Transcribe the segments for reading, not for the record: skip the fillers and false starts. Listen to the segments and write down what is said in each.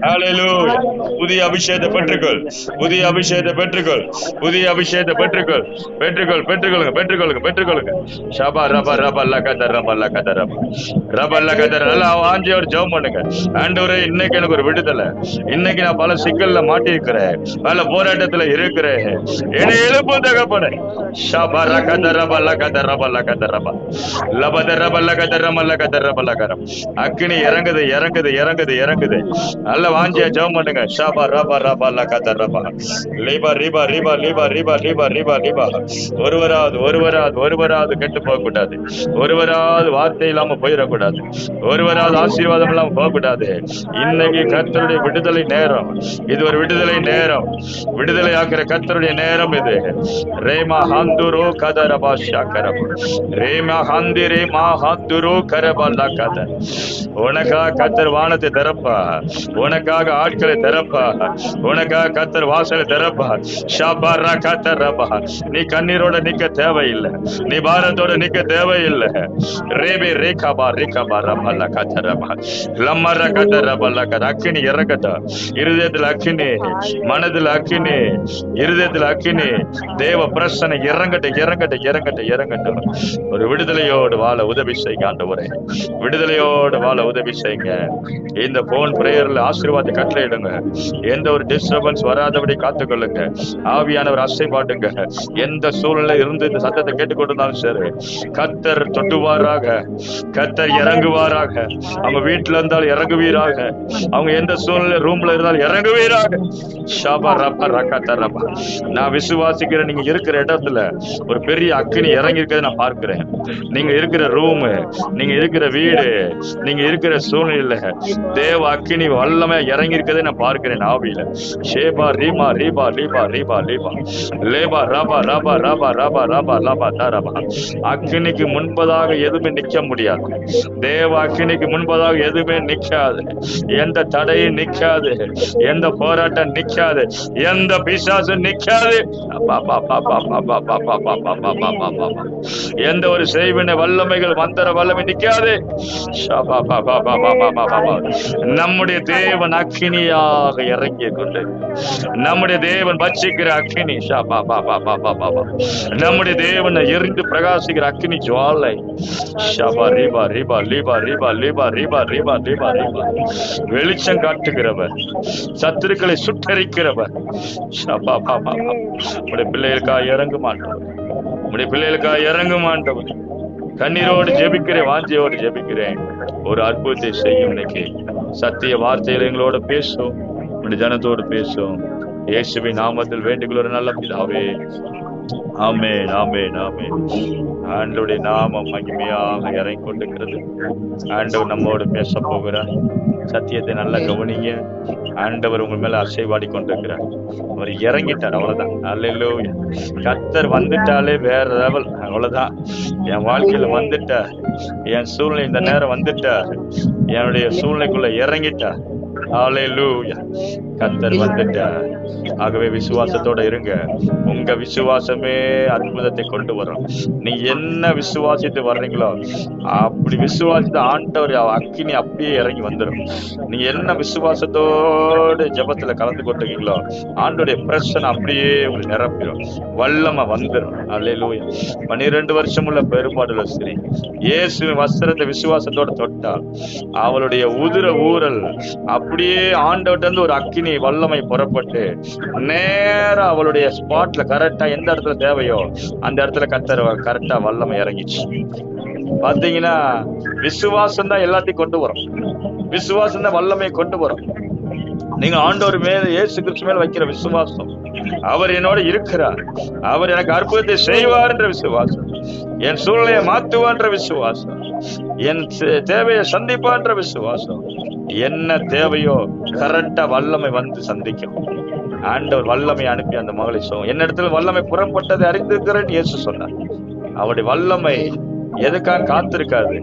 ஹalleluya. புதிய அபிஷேகத்தை பெற்றுக்கொள், புதிய அபிஷேகத்தை பெற்றுக்கொள், புதிய அபிஷேகத்தை பெற்றுக்கொள், பெற்றுக்கொள், பெற்றுக்கொள்ளுங்க, பெற்றுக்கொள்ளுங்க, பெற்றுக்கொள்ளுங்க. ஷபா ரபா ரபா லகத ரபா லகத ரபா ரபா லகத. நல்லா ஆஞ்சியோட ஜெபம் பண்ணுங்க. ஆண்டவரே, இன்னைக்கு எனக்கு ஒரு விடுதலை. இன்னைக்கு நான் பல சிக்கல்ல மாட்டி இருக்கிறேன், பல போராட்டத்துல இருக்கிறேன். என்னை எழுப்பு தகப்பனே. ஷபா ரகத ரபா லகத ரபா லகத ரபா லபத ரபா லகத ரபா லகத ரபா லகரம். அக்கினி இறங்குது, இறங்குது, இறங்குது, இறங்குது. நல்ல வாஞ்சியா ஜெபம் பண்ணுங்க. ஷபா ரபா ரபா லகத ரபா லிபா ரிபா ரிபா லிபா ரிபா ரிபா ரிபா ரிபா. ஒருவராவது கெட்டு போக கூடாது. ஒருவராவது வார்த்தை இல்லாம போயிடக்கூடாது. ஒருவராவது ஆசீர்வாதம் இல்லாம போக கூடாது. இன்னைக்கு கர்த்தருடைய விடுதலை நேரம். இது ஒரு விடுதலை நேரம், விடுதலை ஆக்குற கர்த்தருடைய நேரம் இது. ரேமா ஹாந்துரோ கதரபா ஷாக்கரபா ரேமா ஹாந்தி ரேமா ஹாந்துரோ கரபா கத. உனக்காக கர்த்தர் வானத்தை திறப்பா, உனக்காக ஆட்களை திறப்பா, உனக்காக கர்த்தர் வாசலை திறப்பா. ஷாபாரா கத்தரபா. நீ கண்ணீரோட நிக்க தேவையில்லை, நீ பாரத்தோட நிக்க தேவையில்லை. ரேபே ரேகாபா ரேகாபா ரபா கத்தரபா லம்மர கத்தரபா லகத. அக்கினி இறக்கட்டும். இருதயத்துல அக்கினி, மனதுல அக்கினி, இருதயத்துல அக்கினி. தேவ பிரசனை இறங்கட்டும், இறங்கட்டும், இறங்கட்டும், இறங்கட்டும். ஒரு விடுதலையோடு வாழ உதவி செய்யுங்க ஆண்டவரே, விடுதலையோடு வாழ உதவி செய்யுங்க. இந்த போன் பிரேயர்ல ஆசீர்வாதத்தை கட்டளையிடுங்க. எந்த ஒரு டிஸ்டர்பன்ஸ் வராதபடி காத்துக்கொள்ளுங்க. ஆவியானவர் அசைபாட்டுங்க. எந்த சூழ்நிலை இருந்து இந்த சத்தத்தை கேட்டுக்கொண்டிருந்தாலும் சரி, கர்த்தர் தொட்டுவாராக, கர்த்தர் இறங்குவாராக. அவங்க வீட்டுல இருந்தாலும் இறங்குவீராக, அவங்க எந்த சூழ்நிலை ரூம்ல இருந்தாலும் இறங்குவீராக. ஷபா ரபா ரகத ரபா. நான் விசுவாசிக்கிறேன், நீங்க இருக்கிற இடத்துல ஒரு பெரிய அக்கினி இறங்கி இருக்கிறத நான் பார்க்கிறேன். நீங்க இருக்கிற ரூமு, நீங்க இருக்கிற வீடு, நீங்க இருக்கிற சூழ்நிலை தேவ அக்கினி வல்லமே இறங்கி இருக்கிறதை நான் பார்க்கிறேன் ஆவியில. ஷேபா ரீமா ரீபா லீபா ரீபா லீபா லேபா ரபா ரபா ரபா ரபா ரபா ரபா தரபா. அக்கினிக்கு முன்பதாக எதுவுமே நிக்க முடியாது. தேவ அக்கினிக்கு முன்பதாக எதுவுமே நிக்காது. எந்த தடையும் நிக்காது, எந்த போராட்டம் நிக்காது, எந்த பிசாசும் நிக்காது. எந்த ஒரு செய்வினை வல்லமைகள் மந்திர வல்லமை நிக்காது. நம்முடைய தேவன் அக்கினியாக இறங்கிய கொண்டு, நம்முடைய தேவன் பட்சிக்கிற அக்கினி, நம்முடைய தேவனை எரிந்து பிரகாசிக்கிற அக்கினி ஜுவாலை. வெளிச்சம் காட்டுகிறவர், சத்துருக்களை சுட்டரிக்கிறவர். உடைய பிள்ளைகளுக்காக இறங்க மாட்டவர், உடைய பிள்ளைகளுக்காக இறங்க மாட்டவர். கண்ணீரோடு ஜெபிக்கிறேன், வாஞ்சியோடு ஜெபிக்கிறேன். ஒரு அற்புதத்தை செய்யும். இன்னைக்கு சத்திய வார்த்தைகள் எங்களோட பேசும், உடைய ஜனத்தோடு பேசும். இயேசுவின் நாமத்தில் வேண்டுகிற ஒரு நல்ல பிதாவே, ஆமென், ஆமென், ஆமென். ஆண்டவருடைய நாமம் மகிமையாக இறங்கி கொண்டிருக்கிறது. ஆண்டவர் நம்மோடு பேச போகிறார். சத்தியத்தை நல்லா கவனிங்க. ஆண்டவர் உங்க மேல அசைவாடி கொண்டிருக்கிறார். அவர் இறங்கிட்டார், அவ்வளவுதான். அல்லேலூயா. கர்த்தர் வந்துட்டாலே வேற லெவல், அவ்வளவுதான். என் வாழ்க்கையில வந்துட்டார், என் சூழ்நிலை இந்த நேரம் வந்துட்டார், என்னுடைய சூழ்நிலைக்குள்ள இறங்கிட்டார். அல்லேலூயா. கர்த்தர் வந்துட்டார். ஆகவே விசுவாசத்தோட இருங்க. உங்க விசுவாசமே அற்புதத்தை கொண்டு வரும். நீ என்ன விசுவாசித்து வர்றீங்களோ அப்படி விசுவாசித்து ஆண்டவர் அக்கினி அப்படியே இறங்கி வந்துடும். நீங்க என்ன விசுவாசத்தோடு ஜெபத்துல கலந்து கொண்டிருக்கீங்களோ ஆண்டோடைய பிரச்சனை அப்படியே உங்களுக்கு நிரப்பிடும், வல்லமை வந்துடும். அல்லேலூயா. 12 வருஷம் உள்ள பெரும்பாடுள்ள ஸ்திரீ இயேசுவின் வஸ்திரத்தை விசுவாசத்தோட தொட்டால் அவளுடைய உதிர ஊரல் அப்படியே ஆண்டவர்ட்ட இருந்து ஒரு அக்கினி வல்லமை புறப்பட்டு நேரா அவளுடைய ஸ்பாட்ல கரெக்டா எந்த இடத்துல தேவையோ அந்த இடத்துல கரெக்டா வல்லமை இறங்கிச்சு. பாத்தீங்கன்னா விசுவாசம் தான் எல்லாத்தையும் கொண்டு வரும். விசுவாசம் தான் வல்லமையை கொண்டு வரும். நீங்க ஆண்டவர் மேல, இயேசு கிறிஸ்து மேல வைக்கிற விசுவாசம், அவர் என்னோட இருக்கிறார், அவர் எனக்கு அற்புதத்தை செய்வார் என்ற விசுவாசம், என் சூழ்நிலையை மாத்துவான்ற விசுவாசம், என் தேவையை சந்திப்பான்ற விசுவாசம், என்ன தேவையோ கரெக்டா வல்லமை வந்து சந்திக்கும். ஆண்டவர் வல்லமை அனுப்பி அந்த மகளை என்ன இடத்துல வல்லமை புறப்பட்டதை அறிந்திருக்கிறேன் இயேசு சொன்னார். அவருடைய வல்லமை எதுக்காக காத்திருக்காது.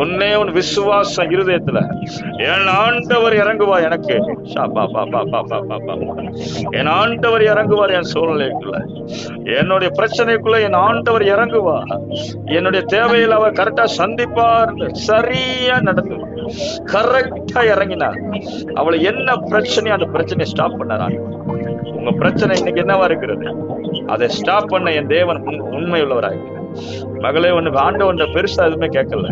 ஒன்னே ஒன்னு விசுவாசம் இருதயத்துல, என் ஆண்டவர் இறங்குவார் எனக்கு. என் ஆண்டவர் இறங்குவார் என் சூழ்நிலைக்குள்ள, என்னுடைய பிரச்சனைக்குள்ள என் ஆண்டவர் இறங்குவார். என்னுடைய தேவையில் அவர் கரெக்டா சந்திப்பார். சரியா நடந்து கரெக்டா இறங்கினார். அவளை என்ன பிரச்சனையோ அந்த பிரச்சனையை ஸ்டாப் பண்ணார். உங்க பிரச்சனை இன்னைக்கு என்னவா இருக்கிறது, அதை ஸ்டாப் பண்ண என் தேவன் உண்மை உள்ளவராக. மகளே, உனக்கு ஆண்டவன் பெருசா எதுவுமே கேட்கல.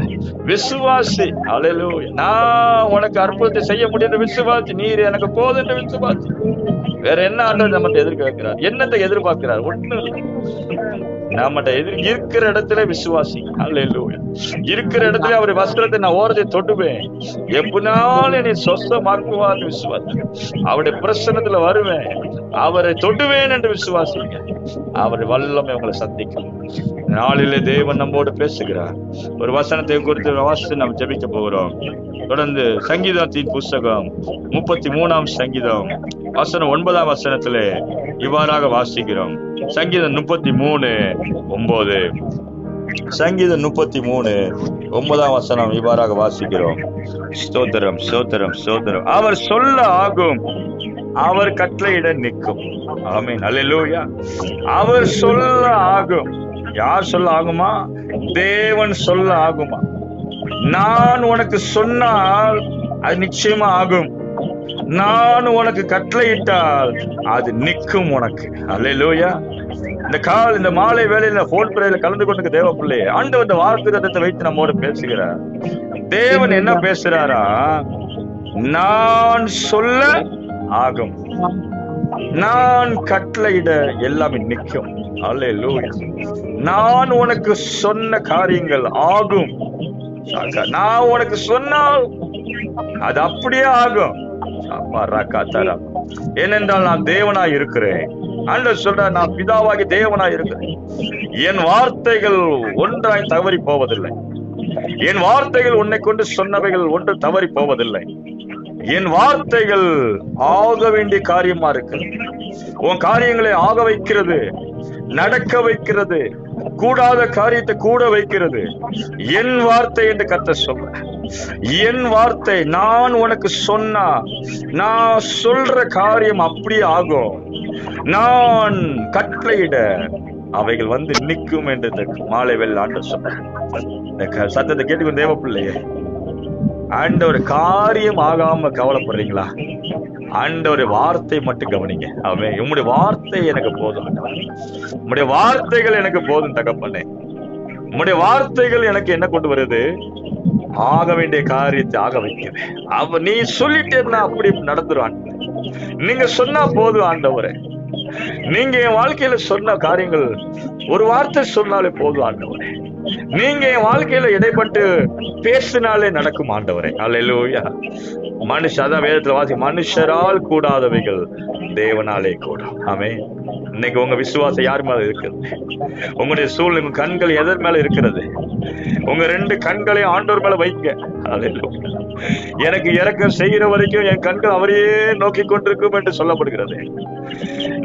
விசுவாசி. அல்லேலூயா. நான் உனக்கு அற்புதத்தை செய்ய முடியும் விசுவாசி. நீர் எனக்கு போதும் விசுவாசி. வேற என்ன ஆண்டவர் நம்மகிட்ட எதிர்பார்க்கிறார்? என்னத்தை எதிர்பார்க்கிறார்? ஒண்ணு இல்லை. நம்மகிட்ட இருக்கிற இடத்துல விசுவாசி. அல்லேலூயா. இருக்கிற இடத்துல அவர் வஸ்திரத்தை நான் ஓரத்தை தொட்டுவேன், எப்படினாலும் என்னை சொஸ்தமாக்குவார் விசுவாசி. அவருடைய பிரசன்னத்துல வருவேன், அவரை தொடுவேன் என்று விசுவாசிங்க. அவருடைய வல்லமை உங்களை சந்திக்கும். நாளிலே தேவன் நம்மோடு பேசுகிறார். ஒரு வசனத்தை குறித்து வாசித்து நாம் ஜெபிக்க போகிறோம். தொடர்ந்து சங்கீதத்தின் புஸ்தகம் 33ஆம் சங்கீதம் வசனம் 9ஆம் வசனத்திலே இவ்வாறாக வாசிக்கிறோம். சங்கீதம் 33:9. சங்கீதம் 33:9ஆம் வசனம் இவ்வாறாக வாசிக்கிறோம். ஸ்தோத்திரம், ஸ்தோத்திரம், ஸ்தோத்திரம். அவர் சொல்ல ஆகும், அவர் கட்டளையிட நிற்கும். ஆமென். அல்லேலூயா. அவர் சொல்ல ஆகும். யார் சொல்ல ஆகுமா? தேவன் சொல்ல ஆகுமா? நான் உனக்கு சொன்னால் அது நிச்சயமா ஆகும். நான் உனக்கு கட்டளையிட்டால் அது நிற்கும் உனக்கு. அல்லேலூயா. இந்த மாலை வேளையில போன் பிரேயர்ல கலந்து கொண்டு தேவ பிள்ளையே, ஆண்டவர் இந்த வாக்குத்தத்தத்தை வைத்து நம்மோடு பேசுகிறார். தேவன் என்ன பேசுறாரா? நான் சொல்ல ஆகும், நான் கட்டளையிட எல்லாமே நிற்கும். அல்லேலூயா. நான் உனக்கு சொன்ன காரியங்கள் ஆகும். நான் உனக்கு சொன்னால் அது அப்படியே ஆகும். ஏனென்றால் நான் தேவனாய் இருக்கிறேன். ஆண்டவர் சொல்ற, நான் பிதாவாகி தேவனாய் இருக்கிறேன். என் வார்த்தைகள் ஒன்றாய் தவறி போவதில்லை. என் வார்த்தைகள் உன்னை கொண்டு சொன்னவைகள் ஒன்று தவறி போவதில்லை. என் வார்த்தைகள் ஆக வேண்டிய காரியமா இருக்கு. உன் காரியங்களை ஆக வைக்கிறது, நடக்க வைக்கிறது, கூடாத காரியத்தை கூட வைக்கிறது. என் வார்த்தை என்று கர்த்தர் சொல்ற, என் வார்த்தை நான் உனக்கு சொன்னா, நான் சொல்ற காரியம் அப்படியே ஆகும். நான் கட்டளையிட அவைகள் வந்து நிற்கும் என்று மாலை வேளை ஆண்டவர் சொன்னார். சத்தத்தை கேட்டுக்கொண்டு தேவ பிள்ளையே, ஆண்டவர் காரியம் ஆகாம கவலைப்படுறீங்களா? ஆண்டவருடைய வார்த்தை மட்டும் கவனிங்க. அவன் உம்முடைய வார்த்தை எனக்கு போதும். உம்முடைய வார்த்தைகள் எனக்கு போதும் தகப்பனே. உம்முடைய வார்த்தைகள் எனக்கு என்ன கொண்டு வருது? ஆக வேண்டிய காரியத்தை ஆக வைக்குது. நீ சொல்லிட்டேன்னா அப்படி நடந்துரும். நீங்க சொன்னா போதும் ஆண்டவரே. நீங்க என் வாழ்க்கையில சொன்ன காரியங்கள் ஒரு வார்த்தை சொன்னாலே போதும் ஆண்டவரே. நீங்க என் வாழ்க்கையில இடைப்பட்டு பேசினாலே நடக்கும் ஆண்டவரே. அல்லேலூயா. அதான் வேதத்துல வாசி, மனுஷரால் கூடாதவைகள் தேவனாலே கூடும். ஆமென். இன்னைக்கு உங்க விசுவாசம் யார் மேல இருக்குது? உங்களுடைய சூழ்நிலை, உங்க கண்கள் எதன் மேல இருக்கிறது? உங்க 2 கண்களையும் ஆண்டவர் மேல வைங்க. அல்லேலூயா. எனக்கு இறக்கம் செய்கிற வரைக்கும் என் கண்கள் அவரையே நோக்கி கொண்டிருக்கும் என்று சொல்லப்படுகிறது.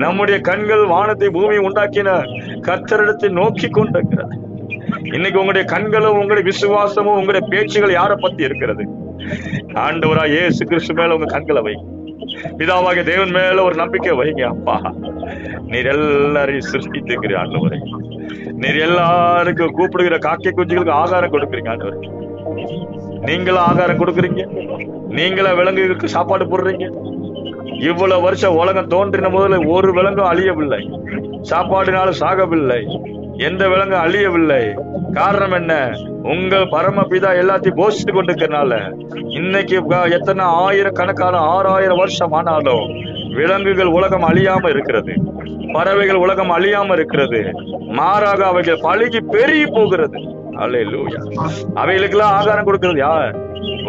நம்முடைய கண்கள் வானத்தை பூமி உண்டாக்கின கர்த்தரிடத்தை நோக்கி கொண்டிருக்கிறது. இன்னைக்கு உங்களுடைய கண்களும் உங்களுடைய விசுவாசமும் உங்களுடைய பேச்சுகள் யாரை பத்தி இருக்கிறது? ஆண்டவரா இயேசு கிறிஸ்து மேல உங்க கண்களை வைங்க. பிதாவாகிய தேவன் மேல ஒரு நம்பிக்கை வைங்க. அப்பா, நீர் எல்லாரையும் சிருஷ்டித்திருக்கிற ஆண்டவரே. நீர் எல்லாருக்கும் கூப்பிடுகிற காக்கை குஞ்சுகளுக்கு ஆகாரம் கொடுக்குறீங்க ஆண்டவரே. நீங்களும் ஆகாரம் கொடுக்குறீங்க, நீங்கள விலங்குகளுக்கு சாப்பாடு போடுறீங்க. இவ்வளவு வருஷம் உலகம் தோன்றின முதல்ல ஒரு விலங்கும் அழியவில்லை, சாப்பாடுனாலும் சாகவில்லை, எந்த விலங்கும் அழியவில்லை. காரணம் என்ன? உங்கள் பரமபிதா எல்லாத்தையும் போஷித்து கொண்டிருக்கிறதுனால. இன்னைக்கு எத்தனை ஆயிரக்கணக்கான 6000 வருஷம் ஆனாலும் விலங்குகள் உலகம் அழியாம இருக்கிறது, பறவைகள் உலகம் அழியாம இருக்கிறது. மாறாக அவைகள் பழுகி பெருகி போகிறது. அல்லேலூயா. அவைகளுக்கெல்லாம் ஆகாரம் கொடுக்கிறது யார்?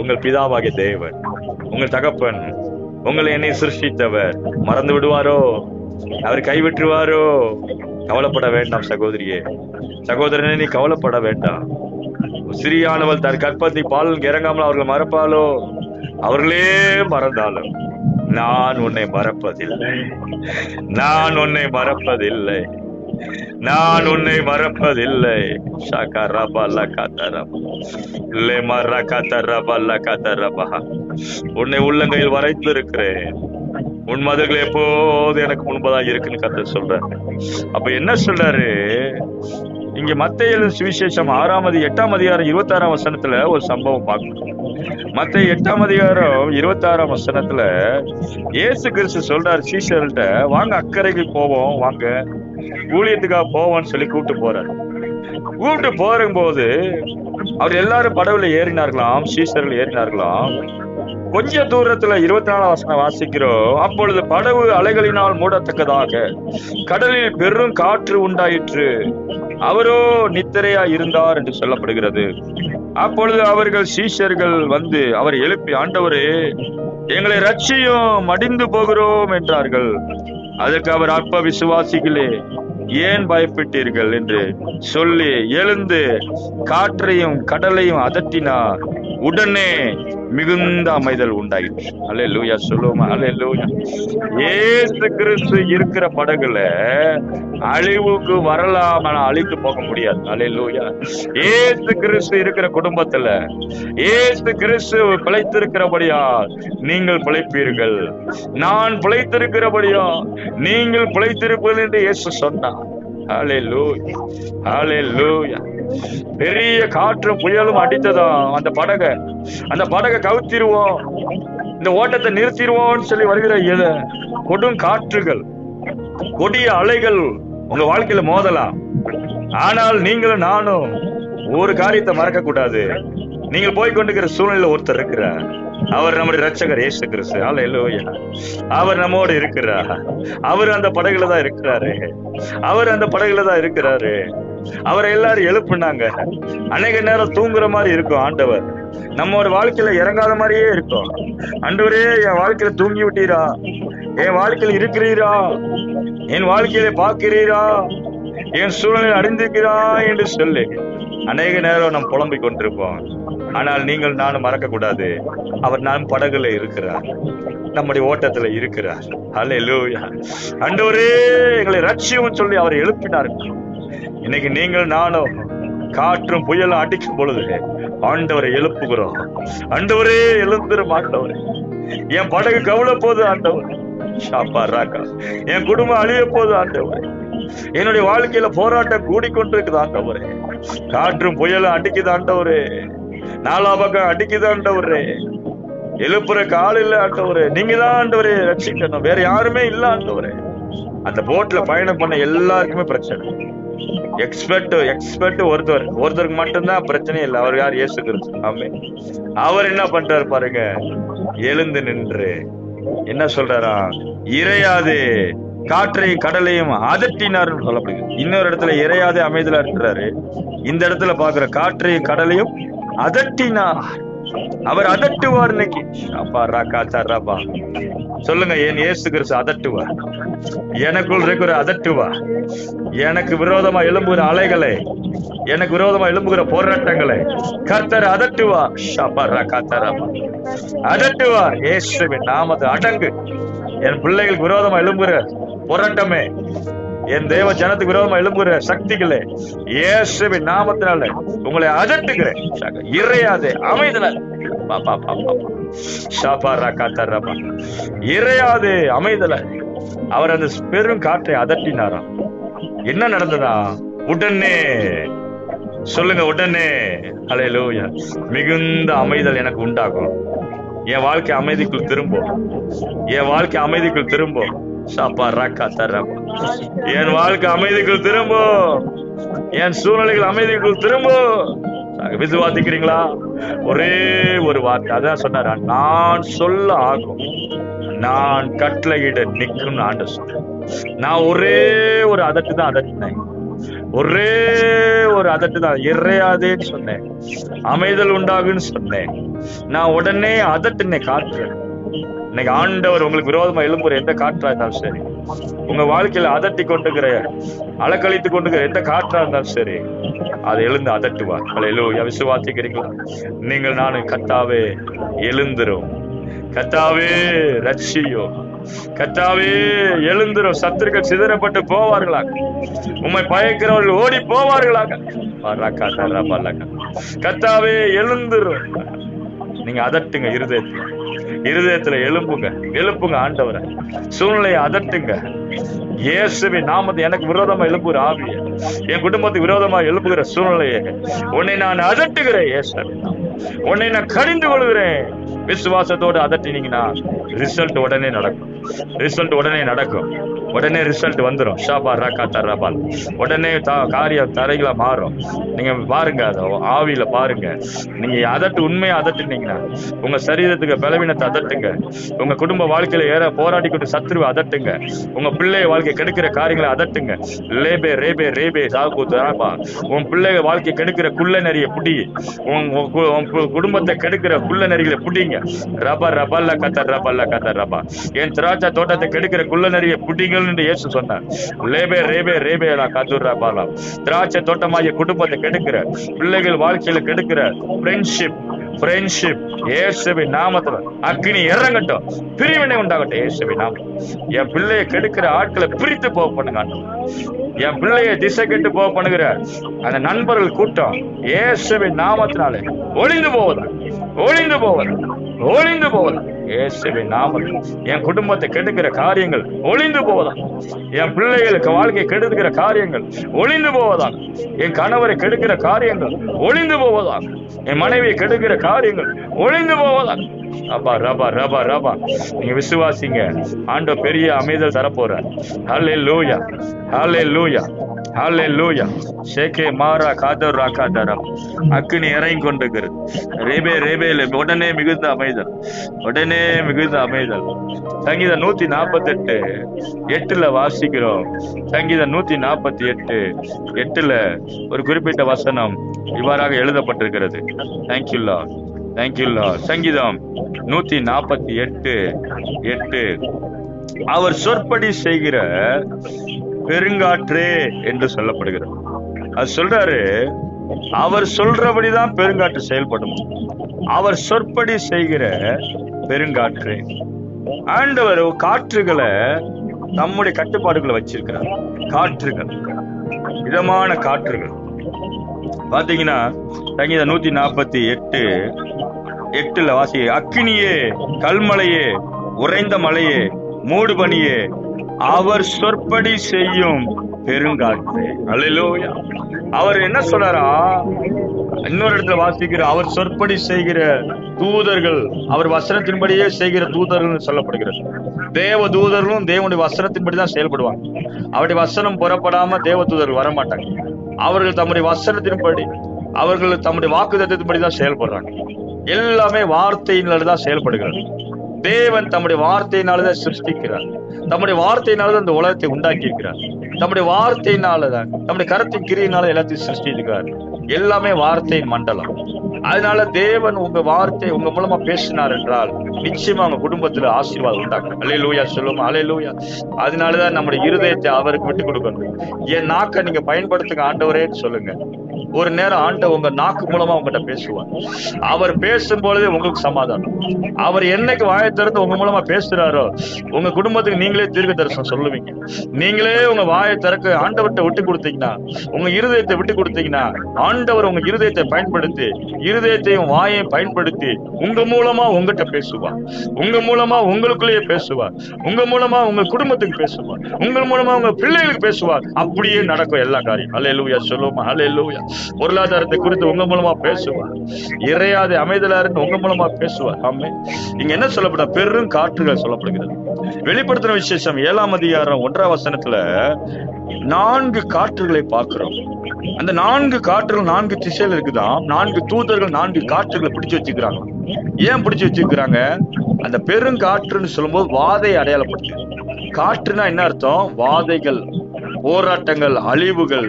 உங்கள் பிதாவாகிய தேவன், உங்கள் தகப்பன். உங்களை என்னை சிருஷ்டித்தவர் மறந்து விடுவாரோ? அவர் கைவிட்டுருவாரோ? கவலைப்பட வேண்டாம் சகோதரியே, சகோதரனே, நீ கவலைப்பட வேண்டாம். சிறியானவள் தன் கற்பத்தை பால் இறங்காமல் அவர்கள் மறப்பாலோ? அவர்களே மறந்தாலும் நான் உன்னை மறப்பதில்லை, நான் உன்னை மறப்பதில்லை. நான் உன்னை மறப்பதில்லை. உன்னை உள்ளங்கையில் வரைத்து இருக்கிறேன். உன் மதங்கள் எப்போது எனக்கு முன்பதாக இருக்குன்னு கர்த்தர் சொல்றாரு. அப்ப என்ன சொல்றாரு இங்க? மத்தேயு சுவிசேஷம் 8ஆம் அதிகாரம் 26ஆம் வசனத்துல ஒரு சம்பவம் பார்க்கணும். மத்தேயு 8ஆம் அதிகாரம் 26ஆம் வசனத்துல இயேசு கிறிஸ்து சொல்றாரு சீஷர்கள்ட்ட, வாங்க அக்கறைக்கு போவோம், வாங்க ஊழியத்துக்காக போவோம்னு சொல்லி கூப்பிட்டு போறாரு. கூப்பிட்டு போகும்போது அவர் எல்லாரும் படவுல ஏறினார்களாம், சீஷர்கள் ஏறினார்களாம். கொஞ்ச தூரத்துல 24ஆம் வசனம் வாசிக்கிறோம். அப்பொழுது படவு அலைகளினால் மூடத்தக்கதாக கடலில் பெரும் காற்று உண்டாயிற்று. அவரோ நித்திரையா இருந்தார் என்று சொல்லப்படுகிறது. அப்பொழுது அவர்கள் சீஷர்கள் வந்து அவரை எழுப்பி, ஆண்டவரே எங்களை ரட்சியும், மடிந்து போகிறோம் என்றார்கள். அதற்கு அவர், அற்ப விசுவாசிகளே, ஏன் பயப்பட்டீர்கள் என்று சொல்லி எழுந்து காற்றையும் கடலையும் அதட்டினார். உடனே மிகுந்த அமைதல் உண்டாயிற்று. அல்லேலூயா, சொல்லுவோமா? அல்லேலூயா. இயேசு கிறிஸ்து இருக்கிற படகுல அழிவுக்கு வரலாம், ஆனா அழித்து போக முடியாது. அல்லேலூயா. இயேசு கிறிஸ்து இருக்கிற குடும்பத்துல இயேசு கிறிஸ்து பிழைத்திருக்கிறபடியா நீங்கள் பிழைப்பீர்கள். நான் பிழைத்திருக்கிறபடியா நீங்கள் பிழைத்திருப்பீர்கள் என்று இயேசு சொன்னார். ஹல்லேலூயா, ஹல்லேலூயா. பெரிய காற்றும் புயலும் அடித்ததா அந்த படகை கவுத்திருவோம், இந்த ஓட்டத்தை நிறுத்திடுவோம்னு சொல்லி வருகிற கொடும் காற்றுகள், கொடிய அலைகள் உங்க வாழ்க்கையில மோதலாம். ஆனால் நீங்களும் நானும் ஒரு காரியத்தை மறக்க கூடாது. நீங்கள் போய்கொண்டிருக்கிற சூழ்நிலையில ஒருத்தர் இருக்கிறார். அவர் நம்முடைய ரட்சகர் இயேசு கிறிஸ்து. அல்லேலூயா. அவர் நம்மோடு இருக்கிறார். அவர் அந்த படகுல தான் இருக்கிறாரு. அவரை எல்லாரும் எழுப்புனாங்க. அநேக நேரம் தூங்குற மாதிரி இருக்கும் ஆண்டவர். நம்மோட வாழ்க்கையில இறங்காத மாதிரியே இருக்கும். ஆண்டவரே, என் வாழ்க்கையில தூங்கி விட்டீரா? என் வாழ்க்கையில இருக்கிறீரா? என் வாழ்க்கையில பார்க்கிறீரா? என் சூழ்நிலை அறிந்திருக்கிறா என்று சொல்லி அநேக நேரம் நாம் புலம்பிக் கொண்டிருப்போம். ஆனால் நீங்கள் நானும் மறக்க கூடாது, அவர் நான் படகுல இருக்கிறார், நம்முடைய ஓட்டத்துல இருக்கிறார். அல்லேலூயா. ஆண்டவரே எங்களை ரட்சியும் சொல்லி அவரை எழுப்பினார்கள். இன்னைக்கு நீங்கள் நானும் காற்றும் புயலும் அடிக்கும் பொழுது ஆண்டவரை எழுப்புகிறோம். ஆண்டவரே எழுந்துரும் ஆண்டவரே, என் படகு கவுள போது ஆண்டவரே, என் குடும்பம் அழிய போது ஆண்டவரே, என்னுடைய வாழ்க்கையில போராட்டம் கூடிக்கொண்டிருக்குது ஆண்டவரே, காற்றும் புயலும் அடிக்குது ஆண்டவரே, நாலா பக்கம் அடிக்குது ஆண்டவரே, எழுப்புற கால் இல்ல ஆண்டவரே, நீங்க தான் ஆண்டவரே ரட்சிக்கணும், வேற யாருமே இல்ல ஆண்டவரே. அந்த போட்ல பயணம் பண்ண எல்லாருக்குமே பிரச்சனை. எக்ஸ்பர்ட் ஒருத்தருக்கு மட்டும்தான் பிரச்சனை இல்லை. அவர் யார்? இயேசு கிறிஸ்து. ஆமென். அவர் என்ன பண்றாரு பாருங்க, எழுந்து நின்று என்ன சொல்றாரா? இறையாதே காற்றையும் கடலையும் அதட்டினார்னு சொல்லப்படுது. இன்னொரு இடத்துல இறையாதே அமைதலா இருக்கிறாரு. இந்த இடத்துல பாக்குற காற்றையும் கடலையும் அதட்டினார். அவர் அதட்டுவார். இன்னைக்கு சொல்லுங்க, என் இயேசு கிறிஸ்து அதட்டுவார். எனக்குள் இருக்கிற அதட்டுவார். எனக்கு விரோதமா எழும்புகிற அலைகளை, எனக்கு விரோதமா எழும்புகிற போராட்டங்களை கர்த்தர் அதட்டுவார். அதட்டுவார். இயேசுவின் நாமத்தை அடங்கு. என் பிள்ளைகளுக்கு விரோதமா எழும்புகிற போராட்டமே, என் தேவ ஜனத்துக்கு விரோதமா எழும்புகிற சக்திகளே, இயேசுவின் நாமத்தினால உங்களை அதட்டுகிறேன். இறையாதே அமைதல, இறையாதே அமைதல. அவர் அந்த பெரும் காற்றை அதட்டினாராம். என்ன நடந்ததா? உடனே சொல்லுங்க, உடனே. அல்லேலூயா. மிகுந்த அமைதல் எனக்கு உண்டாகும். என் வாழ்க்கை அமைதிக்குள் திரும்பும். என் வாழ்க்கை அமைதிக்குள் திரும்பும். என் வாழ்க்கை அமைதிக்குள் திரும்பும். என் சூழ்நிலைகள் அமைதிக்குள் திரும்பும். விசுவாசிக்கிறீங்களா? ஒரே ஒரு வார்த்தை அதான் சொன்னாரா, நான் சொல்ல ஆகும், நான் கட்டளையிட நிற்கும் ஆண்டு சொன்னேன். நான் ஒரே ஒரு அதட்டு தான் அதட்டினேன். ஒரே ஒரு அதட்டு தான், இறையாதேன்னு சொன்னேன், அமைதல் உண்டாகுன்னு சொன்னேன். நான் உடனே அதட்டுனேன் காற்று. இன்னைக்கு ஆண்டவர் உங்களுக்கு விரோதமா எழும்புற எந்த காற்றா இருந்தாலும் சரி, உங்க வாழ்க்கையில அதட்டி கொண்டுகிற, அலக்கழித்து கொண்டுகிற எந்த காற்றா இருந்தாலும் சரி, அதை எழுந்து அதட்டுவார். அல்லேலூயா. விசுவாசிக்கிறீங்களா? நீங்கள் நானும் கர்த்தாவே எழுந்துரும், கர்த்தாவே ரட்சியும். கர்த்தாவே எழுந்திரும். சத்துருக்கள் சிதறப்பட்டு போவார்களாக. உம்மை பயக்கிறவர்கள் ஓடி போவார்களாக. கர்த்தாவே எழுந்திரும். நீங்க அதட்டுங்க. இருதயத்துல எழுப்புங்க ஆண்டவரை. சூழ்நிலையை அதட்டுங்க. இயேசுவின் நாமத்தை எனக்கு விரோதமா எழுப்புகிற ஆவிய, என் குடும்பத்துக்கு விரோதமா எழுப்புகிற சூழ்நிலையை உன்னை நான் அதட்டுகிறேன். இயேசுவின் உன்னை நான் கடிந்து கொள்கிறேன். விசுவாசத்தோடு அதட்டினீங்கன்னா ரிசல்ட் உடனே நடக்கும். உடனே ரிசல்ட் வந்துடும். ஷாபா ராக்கா ரபால். உடனே காரியம் தரைகளா மாறும். நீங்க பாருங்க, அதை ஆவியில பாருங்க. நீங்க உண்மையா அதட்டுனீங்கன்னா உங்க சரீரத்துக்கு பலவீனத்தை அதட்டுங்க. உங்க குடும்ப வாழ்க்கையில போராடி கொண்டு சத்ருவை அதட்டுங்க. உங்க பிள்ளை வாழ்க்கை கெடுக்கிற காரியங்களை அதட்டுங்க. லேபே ரேபே ரேபே சாகு தாபா. உன் பிள்ளை வாழ்க்கை கெடுக்கிற குள்ள நெறிய புடி. உன் குடும்பத்தை கெடுக்கிற குள்ள நெறிகளை புடிங்க. ரபா ரபல்ல கத்த ரபா. என் திராட்சை தோட்டத்தை கெடுக்கிற குள்ள நெறிய புடிங்க என்று இயேசு சொன்னார். லேபே ரேபே ரேபே கதுரா பாலா. திராட்சை தோட்டமாகிய குடும்பத்தை கெடுக்கிற, பிள்ளைகள் வாழ்க்கையில கெடுக்கிற ஃப்ரெண்ட்ஷிப் இயேசுவின் நாமத்துல அக்னி இறங்கட்டும். பிரிவினை உண்டாகட்டும் இயேசுவின் நாமம். என் பிள்ளைய கெடுக்கிற ஆட்களை பிரித்து போக பண்ணுங்க. என் பிள்ளைய திசை கெட்டு போக பண்ணுகிற அந்த நண்பர்கள் கூட்டம் இயேசுவின் நாமத்தினாலே ஒளிந்து போவதா இயேசுவின் நாமத்தில். என் குடும்பத்தை கெடுக்கிற காரியங்கள் ஒளிந்து போவதா. என் பிள்ளைகளுக்கு வாழ்க்கை கெடுக்கிற காரியங்கள் ஒளிந்து போவதா. என் கணவரை கெடுக்கிற காரியங்கள் ஒளிந்து போவதா. என் மனைவியை கெடுக்கிற காரியங்கள் ஒளிந்து போவதா. அப்பா ரபா ரபா ரபா. நீங்க விசுவாசிங்க. ஆண்டவர் பெரிய அமைதல் தரப்போறார். ஹல்லேலூயா, ஹல்லேலூயா, ஹல்லேலூயா. ஷேகே மாரா காதர் ராகா தரம். அக்னி இறங்கி கொண்டிருக்கிறது. ரேபே ரேபேல உடனே மிகுந்த அமைதல். சங்கீதம் 148:8 வாசிக்கிறோம். சங்கீதம் 148:8 ஒரு குறிப்பிட்ட வசனம் இவ்வாறாக எழுதப்பட்டிருக்கிறது. Thank you Lord. சங்கீதம் 148:8 அவர் சொற்படி செய்கிற பெருங்காற்றே என்று சொல்லப்படுகிறது. அது சொல்றாரு, அவர் சொல்றபடிதான் பெருங்காற்று செயல்படும். அவர் சொற்படி செய்கிற பெருங்காற்று. ஆண்டவர் காற்றுகளை நம்முடைய கட்டுப்பாடுகளை வச்சிருக்கிறார். காற்றுகள், இதமான காற்றுகள் பாத்தீங்கன்னா சங்கீதம் 148:8 வாசி. அக்கினியே, கல்மலையே, உறைந்த மலையே, மூடு பனியே, அவர் சொற்படி செய்யும் பெருங்காற்று. அல்லேலூயா. அவர் என்ன சொல்றாரா? இன்னொரு இடத்துல வாசிக்கிற அவர் சொற்படி செய்கிற தூதர்கள், அவர் வசனத்தின்படியே செய்கிற தூதர்கள் சொல்லப்படுகிறது. தேவ தூதர்களும் தேவனுடைய வசனத்தின்படிதான் செயல்படுவாங்க. அவருடைய வசனம் புறப்படாம தேவ தூதர்கள் வரமாட்டாங்க. அவர்கள் தம்முடைய வசனத்தின்படி, அவர்கள் தம்முடைய வாக்குத்தத்தத்தின்படிதான் செயல்படுறாங்க. எல்லாமே வார்த்தையினால்தான் செயல்படுகிறது. தேவன் தம்முடைய வார்த்தையினாலதான் சிருஷ்டிக்கிறார். தம்முடைய வார்த்தையினாலதான் இந்த உலகத்தை உண்டாக்கி இருக்கிறார். நம்முடைய வார்த்தையினாலதான், நம்முடைய கருத்தின் கிரியினால எல்லாத்தையும் சிருஷ்டிக்கிறார். எல்லாமே வார்த்தையின் மண்டலம். அதனால தேவன் உங்க வார்த்தை உங்க மூலமா பேசினார் என்றால் நிச்சயமா உங்க குடும்பத்துல ஆசீர்வாதம் உண்டாக்கும். அல்லேலூயா சொல்லுமா, அல்லேலூயா. அதனாலதான் நம்முடைய இருதயத்தை அவருக்கு விட்டு கொடுக்கணும். என் நாக்கை நீங்க பயன்படுத்துங்க ஆண்டவரேன்னு சொல்லுங்க. ஒரு நேரம் ஆண்டவர் உங்க நாக்கு மூலமா உங்ககிட்ட பேசுவார். அவர் பேசும் பொழுதே உங்களுக்கு சமாதானம். அவர் என்னைக்கு வாயை திறந்து உங்க மூலமா பேசுறாரோ உங்க குடும்பத்துக்கு நீங்களே தீர்க்க தரிசனம் சொல்லுவீங்க. நீங்களே உங்க வாயை திறக்க ஆண்டவர்கிட்ட விட்டு கொடுத்தீங்கன்னா, உங்க இருதயத்தை விட்டு கொடுத்தீங்கன்னா, ஆண்டவர் உங்க இருதயத்தை பயன்படுத்தி, இருதயத்தையும் வாயையும் பயன்படுத்தி உங்க மூலமா உங்ககிட்ட பேசுவார். உங்க மூலமா உங்களுக்குள்ளேயே பேசுவார். உங்க மூலமா உங்க குடும்பத்துக்கு பேசுவார். உங்க மூலமா உங்க பிள்ளைகளுக்கு பேசுவார். அப்படியே நடக்கும் எல்லா காரியம். அல்லேலூயா சொல்லுமா, அல்லேலூயா. பொருளாதாரத்தை குறித்து உங்க மூலமா பேசுவார். இறையாத அமைதலா இருந்து உங்க மூலமா பேசுவார். ஆமென். இங்க என்ன சொல்லப்பட்ட பெரும் காற்றுகள் சொல்லப்படுகிறது. வெளிப்படுத்தின விசேஷம் 7ஆம் அதிகாரம் 1ஆம் வசனத்துல 4 காற்றுகளை பார்க்கிறோம். அந்த 4 காற்றுகள் 4 திசையில இருக்குதான். 4 தூதர்கள் 4 காற்றுகளை பிடிச்சு வச்சுக்கிறாங்க. ஏன் பிடிச்சு வச்சுக்கிறாங்க? அந்த பெருங்காற்றுன்னு சொல்லும்போது வாதை அடையாளப்படுத்து. காற்றுனா என்ன அர்த்தம்? வாதைகள், போராட்டங்கள், அழிவுகள்,